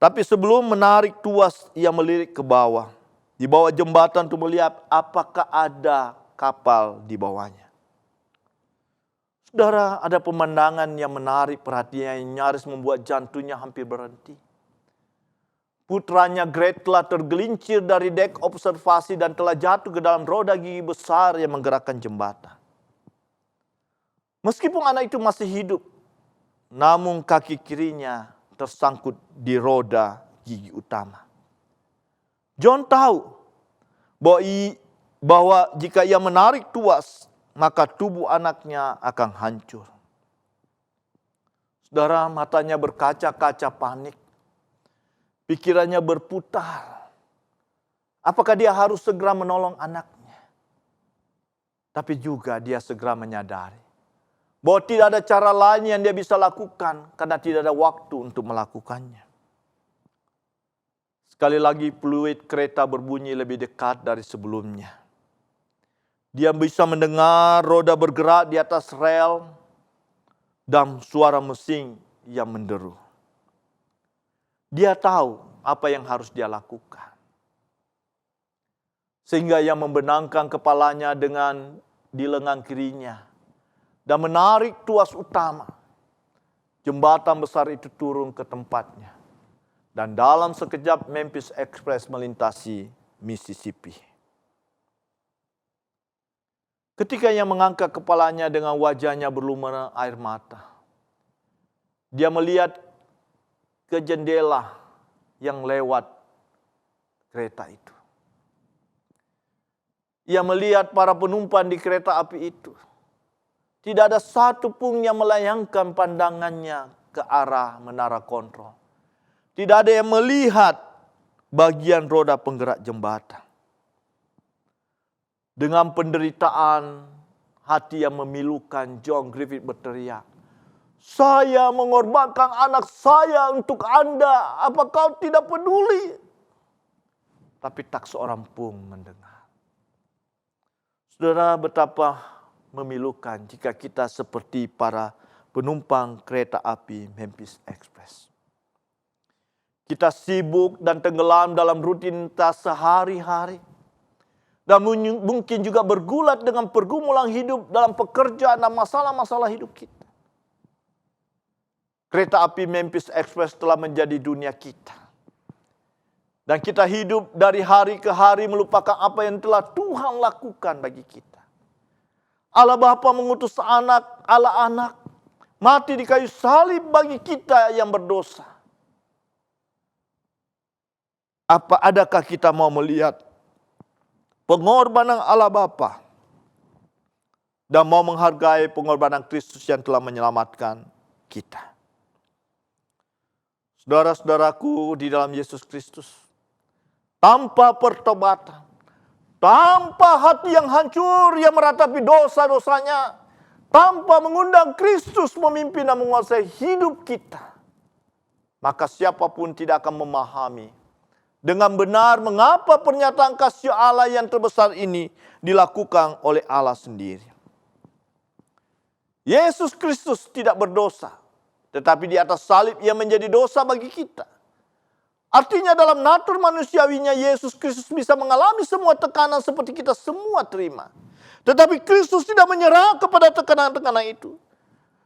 Tapi sebelum menarik tuas, ia melirik ke bawah. Di bawah jembatan untuk melihat apakah ada kapal di bawahnya. Saudara, ada pemandangan yang menarik perhatian yang nyaris membuat jantungnya hampir berhenti. Putranya Greg telah tergelincir dari dek observasi dan telah jatuh ke dalam roda gigi besar yang menggerakkan jembatan. Meskipun anak itu masih hidup, namun kaki kirinya tersangkut di roda gigi utama. John tahu bahwa jika ia menarik tuas, maka tubuh anaknya akan hancur. Saudara, matanya berkaca-kaca panik. Pikirannya berputar. Apakah dia harus segera menolong anaknya? Tapi juga dia segera menyadari bahwa tidak ada cara lain yang dia bisa lakukan karena tidak ada waktu untuk melakukannya. Sekali lagi peluit kereta berbunyi lebih dekat dari sebelumnya. Dia bisa mendengar roda bergerak di atas rel dan suara mesin yang menderu. Dia tahu apa yang harus dia lakukan. Sehingga ia membenangkan kepalanya dengan di lengan kirinya dan menarik tuas utama. Jembatan besar itu turun ke tempatnya. Dan dalam sekejap Memphis Express melintasi Mississippi. Ketika ia mengangkat kepalanya dengan wajahnya berlumuran air mata, dia melihat ke jendela yang lewat kereta itu. Ia melihat para penumpang di kereta api itu. Tidak ada satu pun yang melayangkan pandangannya ke arah menara kontrol. Tidak ada yang melihat bagian roda penggerak jembatan. Dengan penderitaan, hati yang memilukan, John Griffith berteriak, "Saya mengorbankan anak saya untuk Anda. Apa kau tidak peduli?" Tapi tak seorang pun mendengar. Saudara, betapa memilukan jika kita seperti para penumpang kereta api Memphis Express. Kita sibuk dan tenggelam dalam rutinitas sehari-hari. Dan mungkin juga bergulat dengan pergumulan hidup dalam pekerjaan dan masalah-masalah hidup kita. Kereta api Memphis Express telah menjadi dunia kita. Dan kita hidup dari hari ke hari melupakan apa yang telah Tuhan lakukan bagi kita. Allah Bapa mengutus anak, mati di kayu salib bagi kita yang berdosa. Adakah kita mau melihat pengorbanan Allah Bapa dan mau menghargai pengorbanan Kristus yang telah menyelamatkan kita? Saudara-saudaraku di dalam Yesus Kristus, tanpa pertobatan, tanpa hati yang hancur yang meratapi dosa-dosanya, tanpa mengundang Kristus memimpin dan menguasai hidup kita, maka siapapun tidak akan memahami dengan benar mengapa pernyataan kasih Allah yang terbesar ini dilakukan oleh Allah sendiri. Yesus Kristus tidak berdosa, tetapi di atas salib ia menjadi dosa bagi kita. Artinya dalam natur manusiawinya Yesus Kristus bisa mengalami semua tekanan seperti kita semua terima. Tetapi Kristus tidak menyerah kepada tekanan-tekanan itu.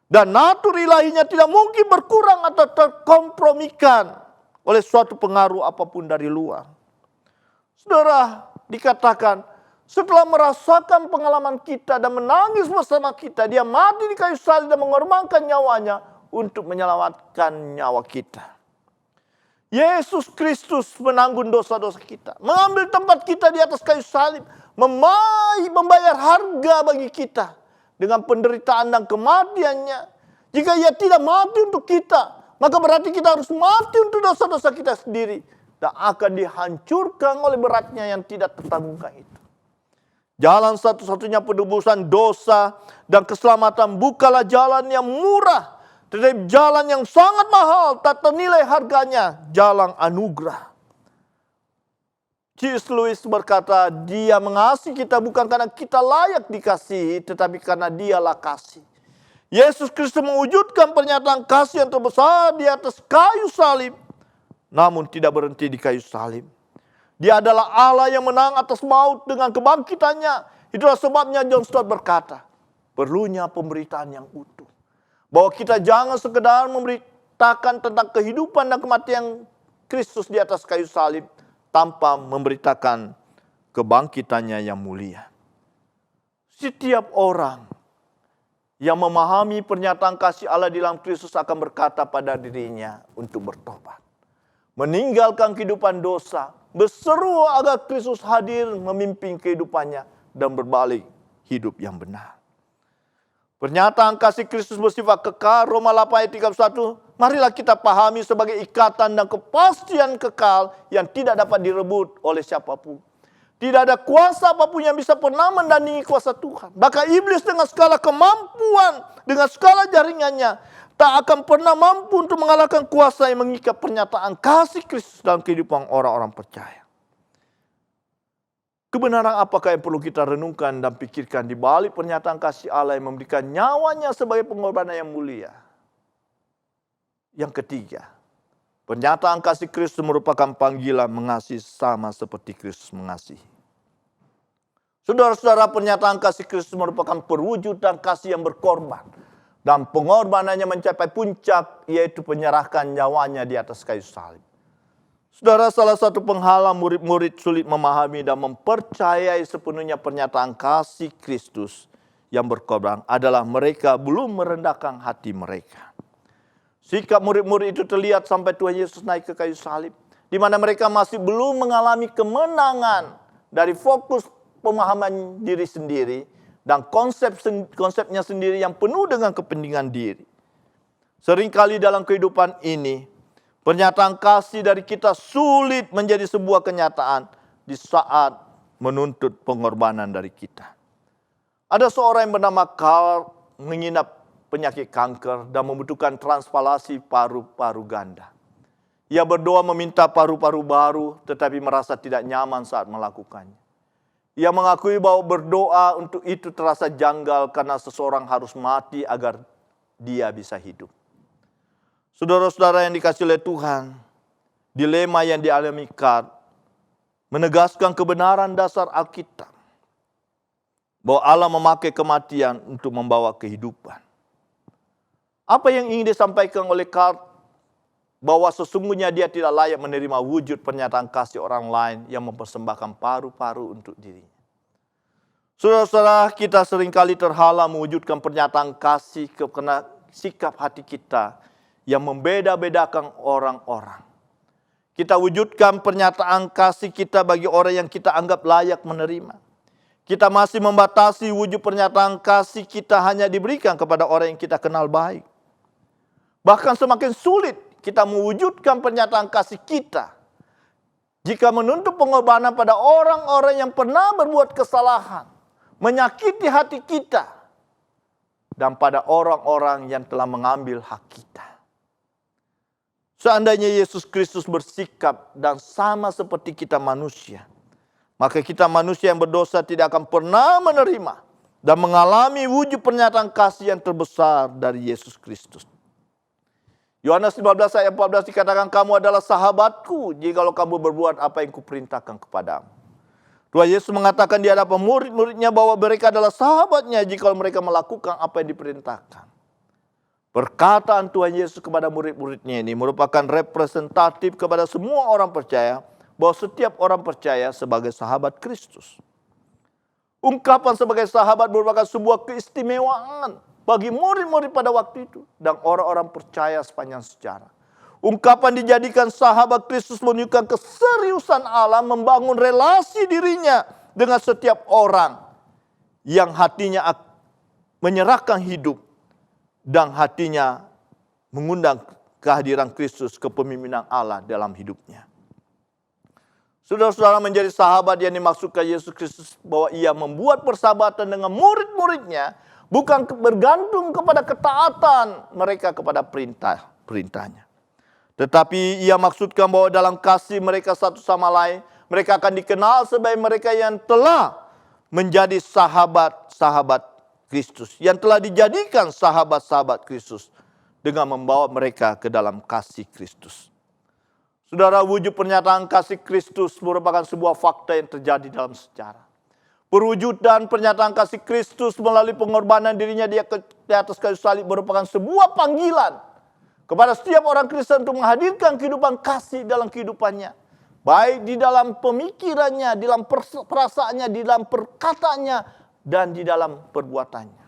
Dan natur ilahinya tidak mungkin berkurang atau terkompromikan oleh suatu pengaruh apapun dari luar. Saudara, dikatakan setelah merasakan pengalaman kita dan menangis bersama kita, dia mati di kayu salib dan mengorbankan nyawanya untuk menyelamatkan nyawa kita. Yesus Kristus menanggung dosa-dosa kita, mengambil tempat kita di atas kayu salib, membayar harga bagi kita dengan penderitaan dan kematiannya. Jika ia tidak mati untuk kita, maka berarti kita harus mati untuk dosa-dosa kita sendiri dan akan dihancurkan oleh beratnya yang tidak tertanggungan itu. Jalan satu-satunya penebusan dosa dan keselamatan bukanlah jalan yang murah, tetapi jalan yang sangat mahal, tak ternilai harganya, jalan anugerah. C.S. Lewis berkata, dia mengasihi kita bukan karena kita layak dikasihi, tetapi karena dialah kasih. Yesus Kristus mewujudkan pernyataan kasih yang terbesar di atas kayu salib, namun tidak berhenti di kayu salib. Dia adalah Allah yang menang atas maut dengan kebangkitannya. Itulah sebabnya John Stott berkata, perlunya pemberitaan yang utuh. Bahwa kita jangan sekedar memberitakan tentang kehidupan dan kematian Kristus di atas kayu salib tanpa memberitakan kebangkitannya yang mulia. Setiap orang yang memahami pernyataan kasih Allah di dalam Kristus akan berkata pada dirinya untuk bertobat. Meninggalkan kehidupan dosa, berseru agar Kristus hadir memimpin kehidupannya dan berbalik hidup yang benar. Pernyataan kasih Kristus bersifat kekal, Roma 8 ayat 31. Marilah kita pahami sebagai ikatan dan kepastian kekal yang tidak dapat direbut oleh siapapun. Tidak ada kuasa apapun yang bisa pernah mendandingi kuasa Tuhan. Bahkan iblis dengan segala kemampuan, dengan segala jaringannya, tak akan pernah mampu untuk mengalahkan kuasa yang mengikat pernyataan kasih Kristus dalam kehidupan orang-orang percaya. Kebenaran apakah yang perlu kita renungkan dan pikirkan di balik pernyataan kasih Allah yang memberikan nyawanya sebagai pengorbanan yang mulia? Yang ketiga, pernyataan kasih Kristus merupakan panggilan mengasihi sama seperti Kristus mengasihi. Saudara-saudara, pernyataan kasih Kristus merupakan perwujudan kasih yang berkorban. Dan pengorbanannya mencapai puncak, yaitu penyerahkan nyawanya di atas kayu salib. Saudara, salah satu penghalang murid-murid sulit memahami dan mempercayai sepenuhnya pernyataan kasih Kristus yang berkorban adalah mereka belum merendahkan hati mereka. Sikap murid-murid itu terlihat sampai Tuhan Yesus naik ke kayu salib, di mana mereka masih belum mengalami kemenangan dari fokus pemahaman diri sendiri dan konsepnya sendiri yang penuh dengan kepentingan diri. Seringkali dalam kehidupan ini, pernyataan kasih dari kita sulit menjadi sebuah kenyataan di saat menuntut pengorbanan dari kita. Ada seorang yang bernama Carl menginap penyakit kanker dan membutuhkan transplantasi paru-paru ganda. Ia berdoa meminta paru-paru baru tetapi merasa tidak nyaman saat melakukannya. Ia mengakui bahwa berdoa untuk itu terasa janggal karena seseorang harus mati agar dia bisa hidup. Saudara-saudara yang dikasihi oleh Tuhan, dilema yang dialami Kard menegaskan kebenaran dasar Alkitab bahwa Allah memakai kematian untuk membawa kehidupan. Apa yang ingin disampaikan oleh Kard? Bahwa sesungguhnya dia tidak layak menerima wujud pernyataan kasih orang lain yang mempersembahkan paru-paru untuk dirinya. Saudara-saudara, kita seringkali terhalang mewujudkan pernyataan kasih karena sikap hati kita yang membeda-bedakan orang-orang. Kita wujudkan pernyataan kasih kita bagi orang yang kita anggap layak menerima. Kita masih membatasi wujud pernyataan kasih kita hanya diberikan kepada orang yang kita kenal baik. Bahkan semakin sulit kita mewujudkan pernyataan kasih kita jika menuntut pengorbanan pada orang-orang yang pernah berbuat kesalahan, menyakiti hati kita, dan pada orang-orang yang telah mengambil hak kita. Seandainya Yesus Kristus bersikap dan sama seperti kita manusia, maka kita manusia yang berdosa tidak akan pernah menerima dan mengalami wujud pernyataan kasih yang terbesar dari Yesus Kristus. Yohanes 15 ayat 14 dikatakan, kamu adalah sahabatku jikalau kamu berbuat apa yang kuperintahkan kepadamu. Tuhan Yesus mengatakan di hadapan murid-muridnya bahwa mereka adalah sahabatnya jikalau mereka melakukan apa yang diperintahkan. Perkataan Tuhan Yesus kepada murid-muridnya ini merupakan representatif kepada semua orang percaya bahwa setiap orang percaya sebagai sahabat Kristus. Ungkapan sebagai sahabat merupakan sebuah keistimewaan bagi murid-murid pada waktu itu dan orang-orang percaya sepanjang sejarah. Ungkapan dijadikan sahabat Kristus menunjukkan keseriusan Allah membangun relasi dirinya dengan setiap orang yang hatinya menyerahkan hidup dan hatinya mengundang kehadiran Kristus, kepemimpinan Allah dalam hidupnya. Saudara-saudara, menjadi sahabat yang dimaksudkan Yesus Kristus bahwa ia membuat persahabatan dengan murid-muridnya bukan bergantung kepada ketaatan mereka kepada perintahnya. Tetapi ia maksudkan bahwa dalam kasih mereka satu sama lain, mereka akan dikenal sebagai mereka yang telah menjadi sahabat-sahabat Kristus. Yang telah dijadikan sahabat-sahabat Kristus dengan membawa mereka ke dalam kasih Kristus. Saudara, wujud pernyataan kasih Kristus merupakan sebuah fakta yang terjadi dalam sejarah. Perwujudan pernyataan kasih Kristus melalui pengorbanan dirinya di atas kayu salib merupakan sebuah panggilan kepada setiap orang Kristen untuk menghadirkan kehidupan kasih dalam kehidupannya. Baik di dalam pemikirannya, di dalam perasaannya, di dalam perkataannya, dan di dalam perbuatannya.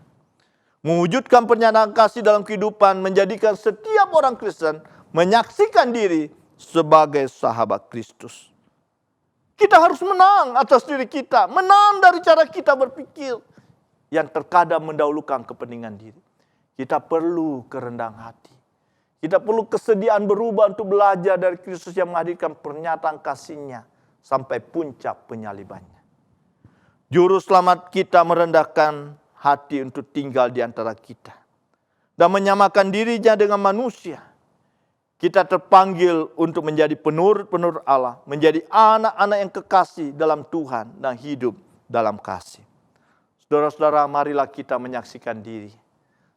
Mewujudkan pernyataan kasih dalam kehidupan menjadikan setiap orang Kristen menyaksikan diri sebagai sahabat Kristus. Kita harus menang atas diri kita. Menang dari cara kita berpikir yang terkadang mendahulukan kepentingan diri. Kita perlu kerendahan hati. Kita perlu kesediaan berubah untuk belajar dari Kristus yang menghadirkan pernyataan kasih-Nya sampai puncak penyalibannya. Juru selamat kita merendahkan hati untuk tinggal di antara kita dan menyamakan dirinya dengan manusia. Kita terpanggil untuk menjadi penurut-penurut Allah, menjadi anak-anak yang kekasih dalam Tuhan dan hidup dalam kasih. Saudara-saudara, marilah kita menyaksikan diri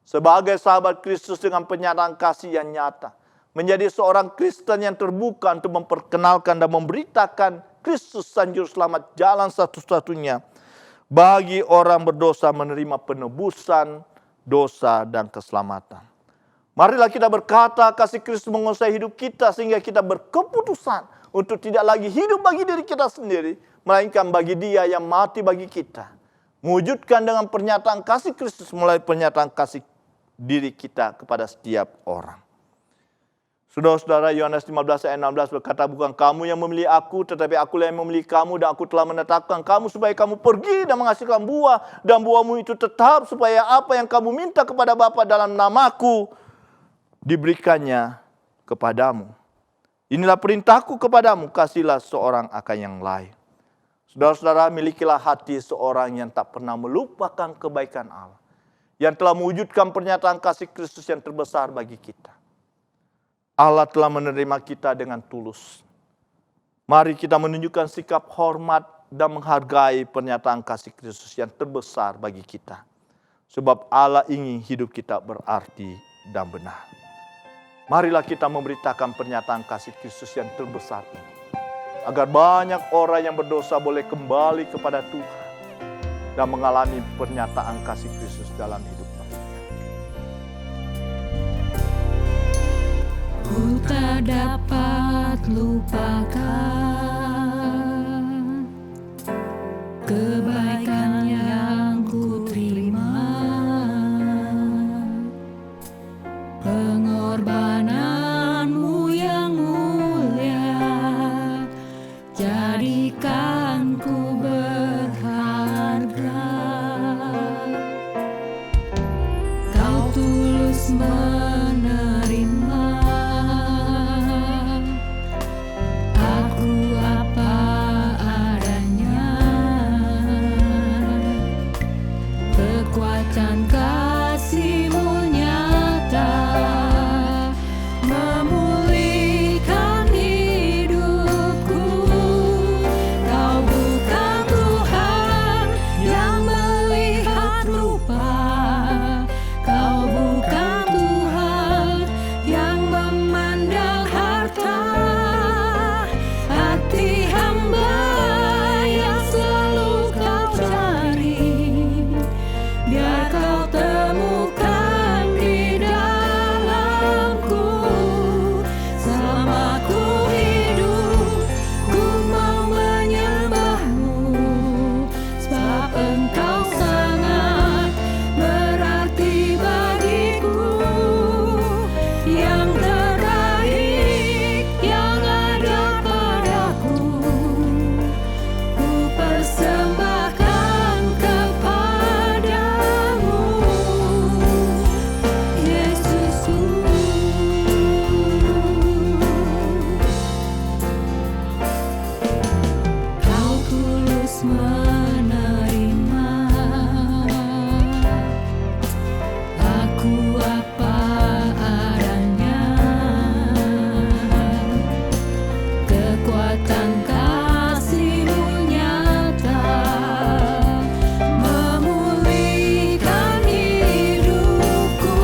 sebagai sahabat Kristus dengan pernyataan kasih yang nyata. Menjadi seorang Kristen yang terbuka untuk memperkenalkan dan memberitakan Kristus Sang Juru Selamat, jalan satu-satunya bagi orang berdosa menerima penebusan dosa dan keselamatan. Marilah kita berkata kasih Kristus menguasai hidup kita sehingga kita berkeputusan untuk tidak lagi hidup bagi diri kita sendiri, melainkan bagi Dia yang mati bagi kita. Mewujudkan dengan pernyataan kasih Kristus melalui pernyataan kasih diri kita kepada setiap orang. Saudara-saudara, Yohanes 15 ayat 16 berkata, bukan kamu yang memilih aku, tetapi akulah yang memilih kamu, dan aku telah menetapkan kamu supaya kamu pergi dan menghasilkan buah, dan buahmu itu tetap, supaya apa yang kamu minta kepada Bapa dalam namaku diberikannya kepadamu. Inilah perintahku kepadamu, kasihlah seorang akan yang lain. Saudara-saudara, milikilah hati seorang yang tak pernah melupakan kebaikan Allah, yang telah mewujudkan pernyataan kasih Kristus yang terbesar bagi kita. Allah telah menerima kita dengan tulus. Mari kita menunjukkan sikap hormat dan menghargai pernyataan kasih Kristus yang terbesar bagi kita. Sebab Allah ingin hidup kita berarti dan benar. Marilah kita memberitakan pernyataan kasih Kristus yang terbesar ini, agar banyak orang yang berdosa boleh kembali kepada Tuhan dan mengalami pernyataan kasih Kristus dalam hidup mereka. Ku tak dapat lupakan kebaikan yang ku terima, pengorbananmu yang mulia jadikan ku berharga. Kau tulus menerima aku apa adanya, kekuatan kasih-Mu nyata memulihkan hidupku. Kau bukan Tuhan yang melihat rupa, Kau bukan Tuhan yang memandang harta. Hati hamba yang selalu Kau cari, biar Kau temukan di dalamku. Selama ku hidup, ku mau menyembah-Mu, sebab Engkau sangat berarti bagiku. Yang terbaik yang ada padaku, ku persembahkan kepadamu, Yesusku. Kau tulus menerima aku apa adanya, kekuatan kasih-Mu nyata memulihkan hidupku.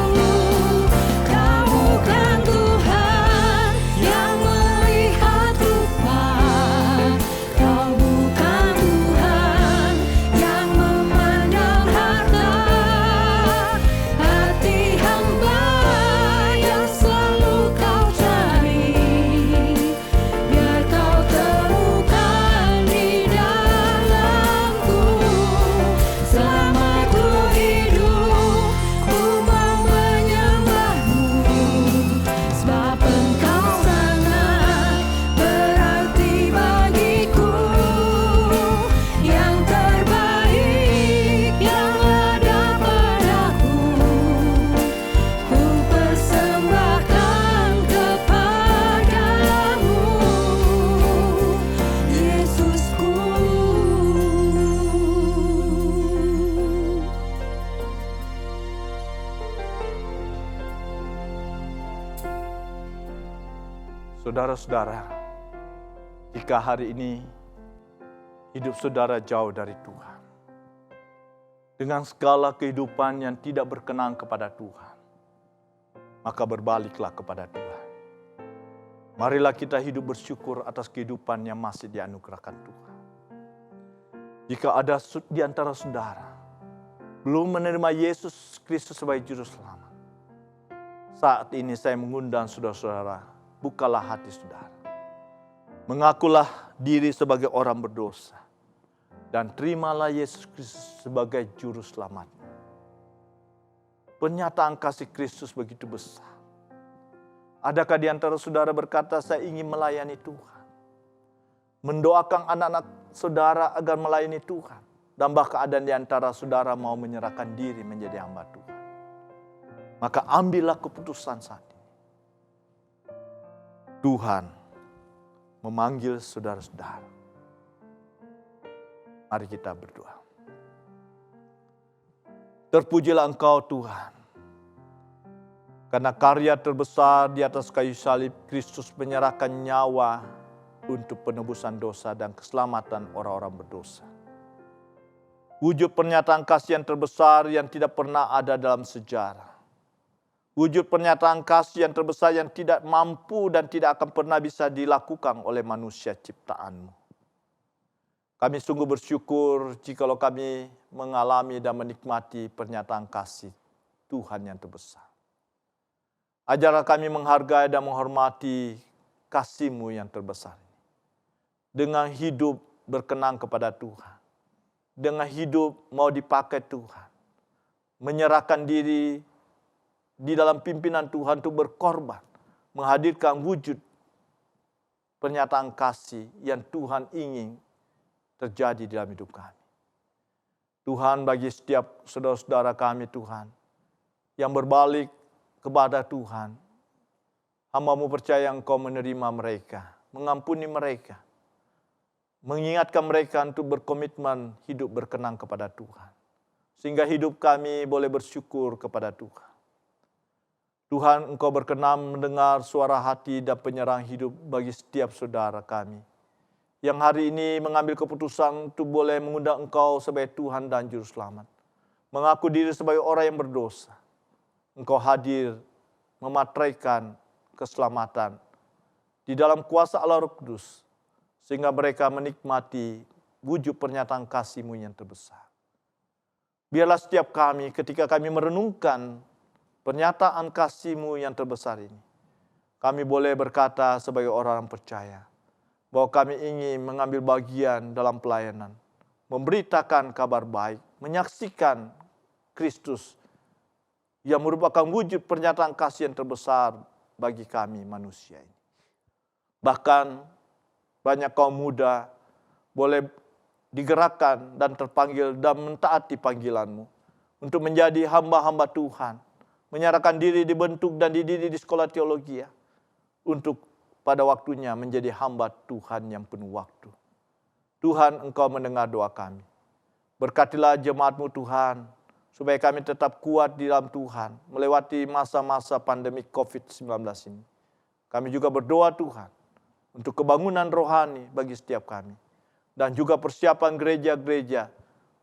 Kau bukan Tuhan yang melihat rupa, Kau bukan Tuhan yang memandang harta. Hati hamba yang selalu Kau cari, biar Kau temukan di dalamku. Selama ku hidup, ku mau menyembah-Mu, sebab Engkau sangat berarti bagiku. Yang terbaik yang ada padaku, ku persembahkan kepadamu, Yesusku. Saudara-saudara, jika hari ini hidup saudara jauh dari Tuhan, dengan segala kehidupan yang tidak berkenan kepada Tuhan, maka berbaliklah kepada Tuhan. Marilah kita hidup bersyukur atas kehidupan yang masih dianugerahkan Tuhan. Jika ada di antara saudara belum menerima Yesus Kristus sebagai Juru Selamat, saat ini saya mengundang saudara-saudara, bukalah hati saudara. Mengakulah diri sebagai orang berdosa, dan terimalah Yesus Kristus sebagai Juru Selamat. Pernyataan kasih Kristus begitu besar. Adakah di antara saudara berkata, saya ingin melayani Tuhan, mendoakan anak-anak saudara agar melayani Tuhan, dan bahkan ada di antara saudara mau menyerahkan diri menjadi hamba Tuhan? Maka ambillah keputusan saat ini. Tuhan memanggil saudara-saudara. Mari kita berdoa. Terpujilah Engkau Tuhan, karena karya terbesar di atas kayu salib, Kristus menyerahkan nyawa untuk penebusan dosa dan keselamatan orang-orang berdosa. Wujud pernyataan kasih yang terbesar yang tidak pernah ada dalam sejarah. Wujud pernyataan kasih yang terbesar yang tidak mampu dan tidak akan pernah bisa dilakukan oleh manusia ciptaanmu. Kami sungguh bersyukur jikalau kami mengalami dan menikmati pernyataan kasih Tuhan yang terbesar. Ajarlah kami menghargai dan menghormati kasih-Mu yang terbesar ini. Dengan hidup berkenan kepada Tuhan. Dengan hidup mau dipakai Tuhan. Menyerahkan diri di dalam pimpinan Tuhan untuk berkorban. Menghadirkan wujud pernyataan kasih yang Tuhan ingin terjadi dalam hidup kami. Tuhan, bagi setiap saudara-saudara kami Tuhan, yang berbalik kepada Tuhan, hamba-Mu percaya Engkau menerima mereka, mengampuni mereka, mengingatkan mereka untuk berkomitmen hidup berkenan kepada Tuhan. Sehingga hidup kami boleh bersyukur kepada Tuhan. Tuhan, Engkau berkenan mendengar suara hati dan penyerang hidup bagi setiap saudara kami, yang hari ini mengambil keputusan untuk boleh mengundang Engkau sebagai Tuhan dan Juru Selamat. Mengaku diri sebagai orang yang berdosa. Engkau hadir memateraikan keselamatan di dalam kuasa Allah Roh Kudus, sehingga mereka menikmati wujud pernyataan kasih-Mu yang terbesar. Biarlah setiap kami ketika kami merenungkan pernyataan kasih-Mu yang terbesar ini, kami boleh berkata sebagai orang percaya, bahwa kami ingin mengambil bagian dalam pelayanan, memberitakan kabar baik, menyaksikan Kristus yang merupakan wujud pernyataan kasih yang terbesar bagi kami manusia ini. Bahkan banyak kaum muda boleh digerakkan dan terpanggil dan mentaati panggilan-Mu untuk menjadi hamba-hamba Tuhan, menyerahkan diri dibentuk dan dididik di sekolah teologi untuk pada waktunya menjadi hamba Tuhan yang penuh waktu. Tuhan, Engkau mendengar doa kami. Berkatilah jemaat-Mu Tuhan, supaya kami tetap kuat di dalam Tuhan, melewati masa-masa pandemi COVID-19 ini. Kami juga berdoa Tuhan, untuk kebangunan rohani bagi setiap kami. Dan juga persiapan gereja-gereja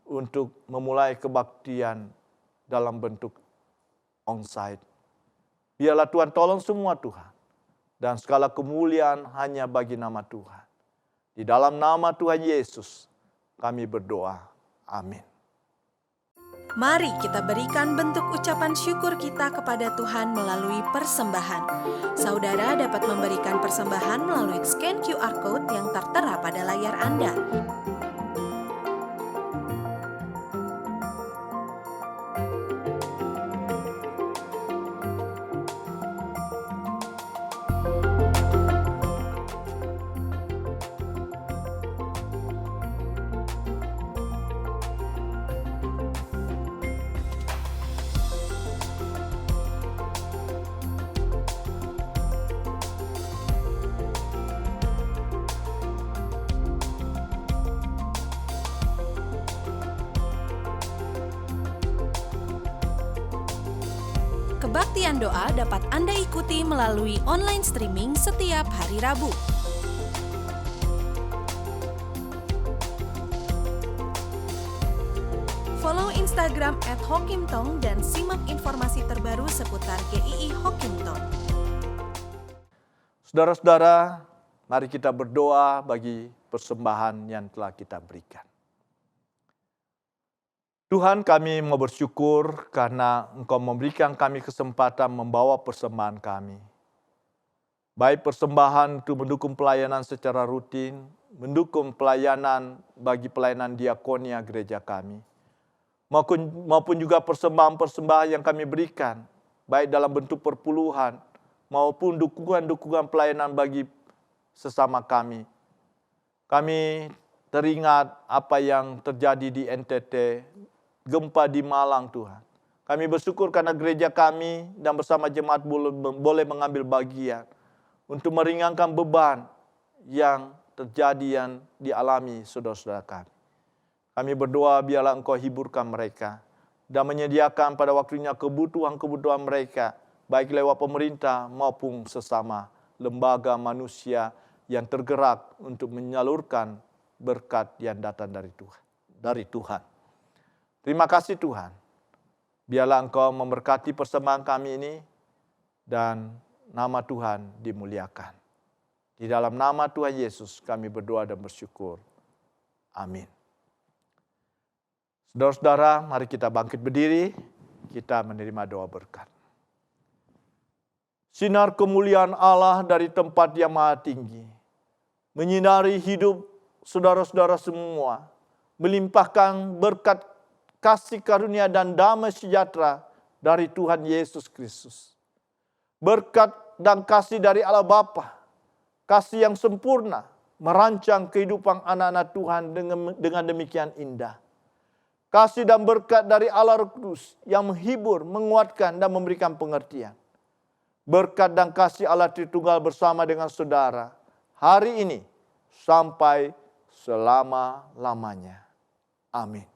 untuk memulai kebaktian dalam bentuk onsite. Biarlah Tuhan tolong semua Tuhan. Dan segala kemuliaan hanya bagi nama Tuhan. Di dalam nama Tuhan Yesus kami berdoa. Amin. Mari kita berikan bentuk ucapan syukur kita kepada Tuhan melalui persembahan. Saudara dapat memberikan persembahan melalui scan QR Code yang tertera pada layar Anda. Kebaktian doa dapat Anda ikuti melalui online streaming setiap hari Rabu. Follow Instagram @hokimtong dan simak informasi terbaru seputar GII Hokimtong. Saudara-saudara, mari kita berdoa bagi persembahan yang telah kita berikan. Tuhan, kami mau bersyukur karena Engkau memberikan kami kesempatan membawa persembahan kami. Baik persembahan untuk mendukung pelayanan secara rutin, mendukung pelayanan bagi pelayanan diakonia gereja kami, maupun juga persembahan-persembahan yang kami berikan, baik dalam bentuk perpuluhan, maupun dukungan-dukungan pelayanan bagi sesama kami. Kami teringat apa yang terjadi di NTT, gempa di Malang Tuhan. Kami bersyukur karena gereja kami dan bersama jemaat boleh mengambil bagian untuk meringankan beban yang terjadi yang dialami saudara-saudara kami. Kami berdoa biarlah Engkau hiburkan mereka dan menyediakan pada waktunya kebutuhan-kebutuhan mereka, baik lewat pemerintah maupun sesama lembaga manusia yang tergerak untuk menyalurkan berkat yang datang dari Tuhan. Terima kasih Tuhan. Biarlah Engkau memberkati persembahan kami ini dan nama Tuhan dimuliakan. Di dalam nama Tuhan Yesus kami berdoa dan bersyukur. Amin. Saudara-saudara, mari kita bangkit berdiri, kita menerima doa berkat. Sinar kemuliaan Allah dari tempat yang maha tinggi menyinari hidup saudara-saudara semua, melimpahkan berkat kasih karunia dan damai sejahtera dari Tuhan Yesus Kristus. Berkat dan kasih dari Allah Bapa, kasih yang sempurna, merancang kehidupan anak-anak Tuhan dengan demikian indah. Kasih dan berkat dari Allah Roh Kudus yang menghibur, menguatkan dan memberikan pengertian. Berkat dan kasih Allah Tritunggal bersama dengan saudara hari ini sampai selama-lamanya. Amin.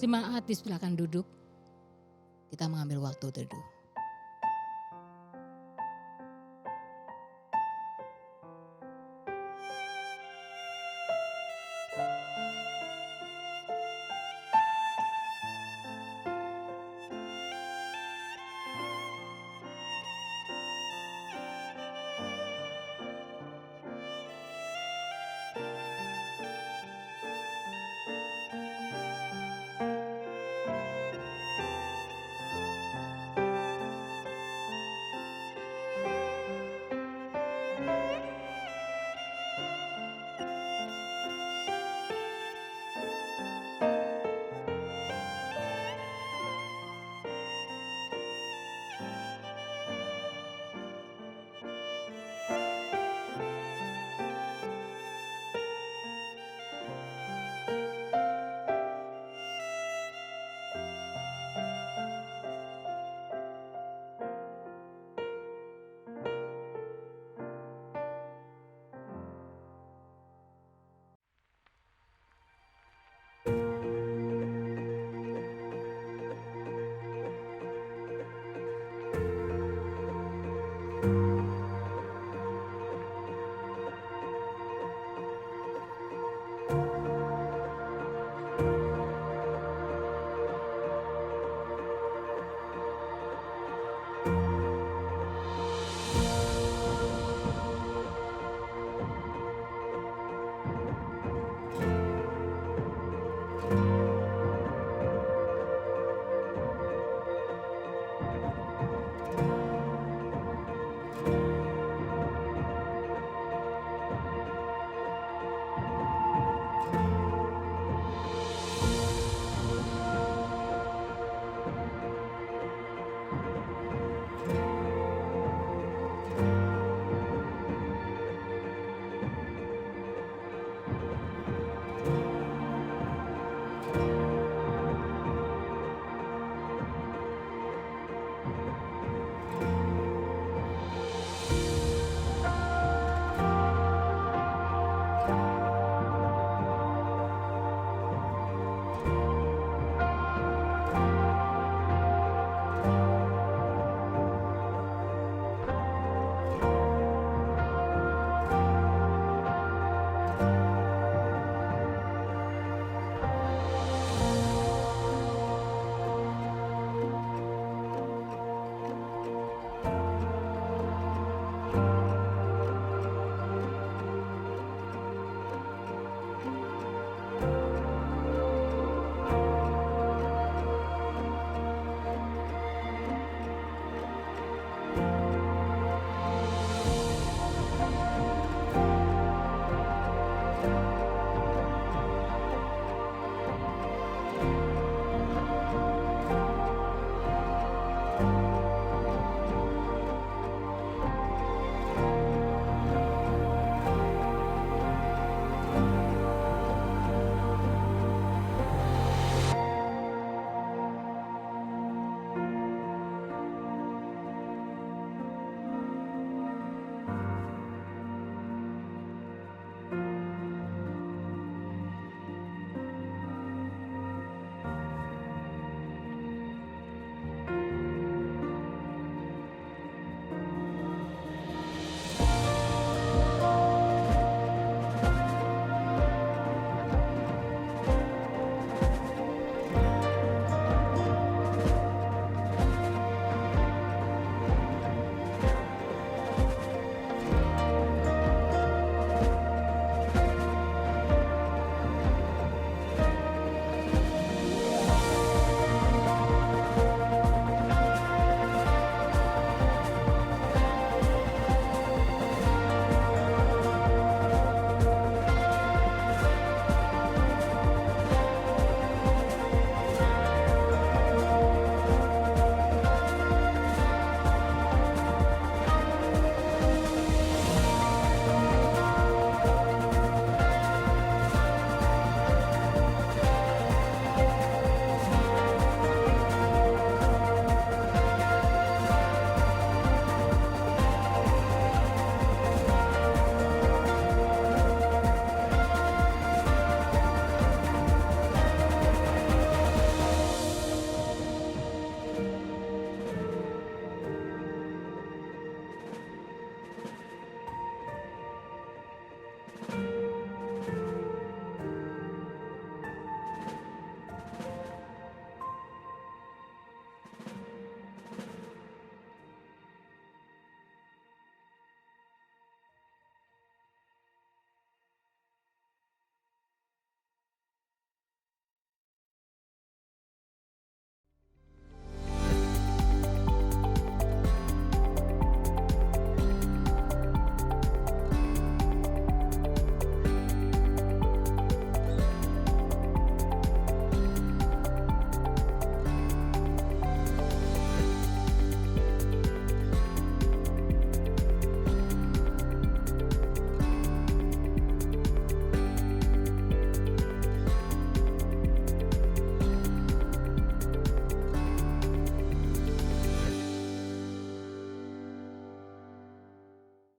Jemaat disilakan duduk. Kita mengambil waktu teduh.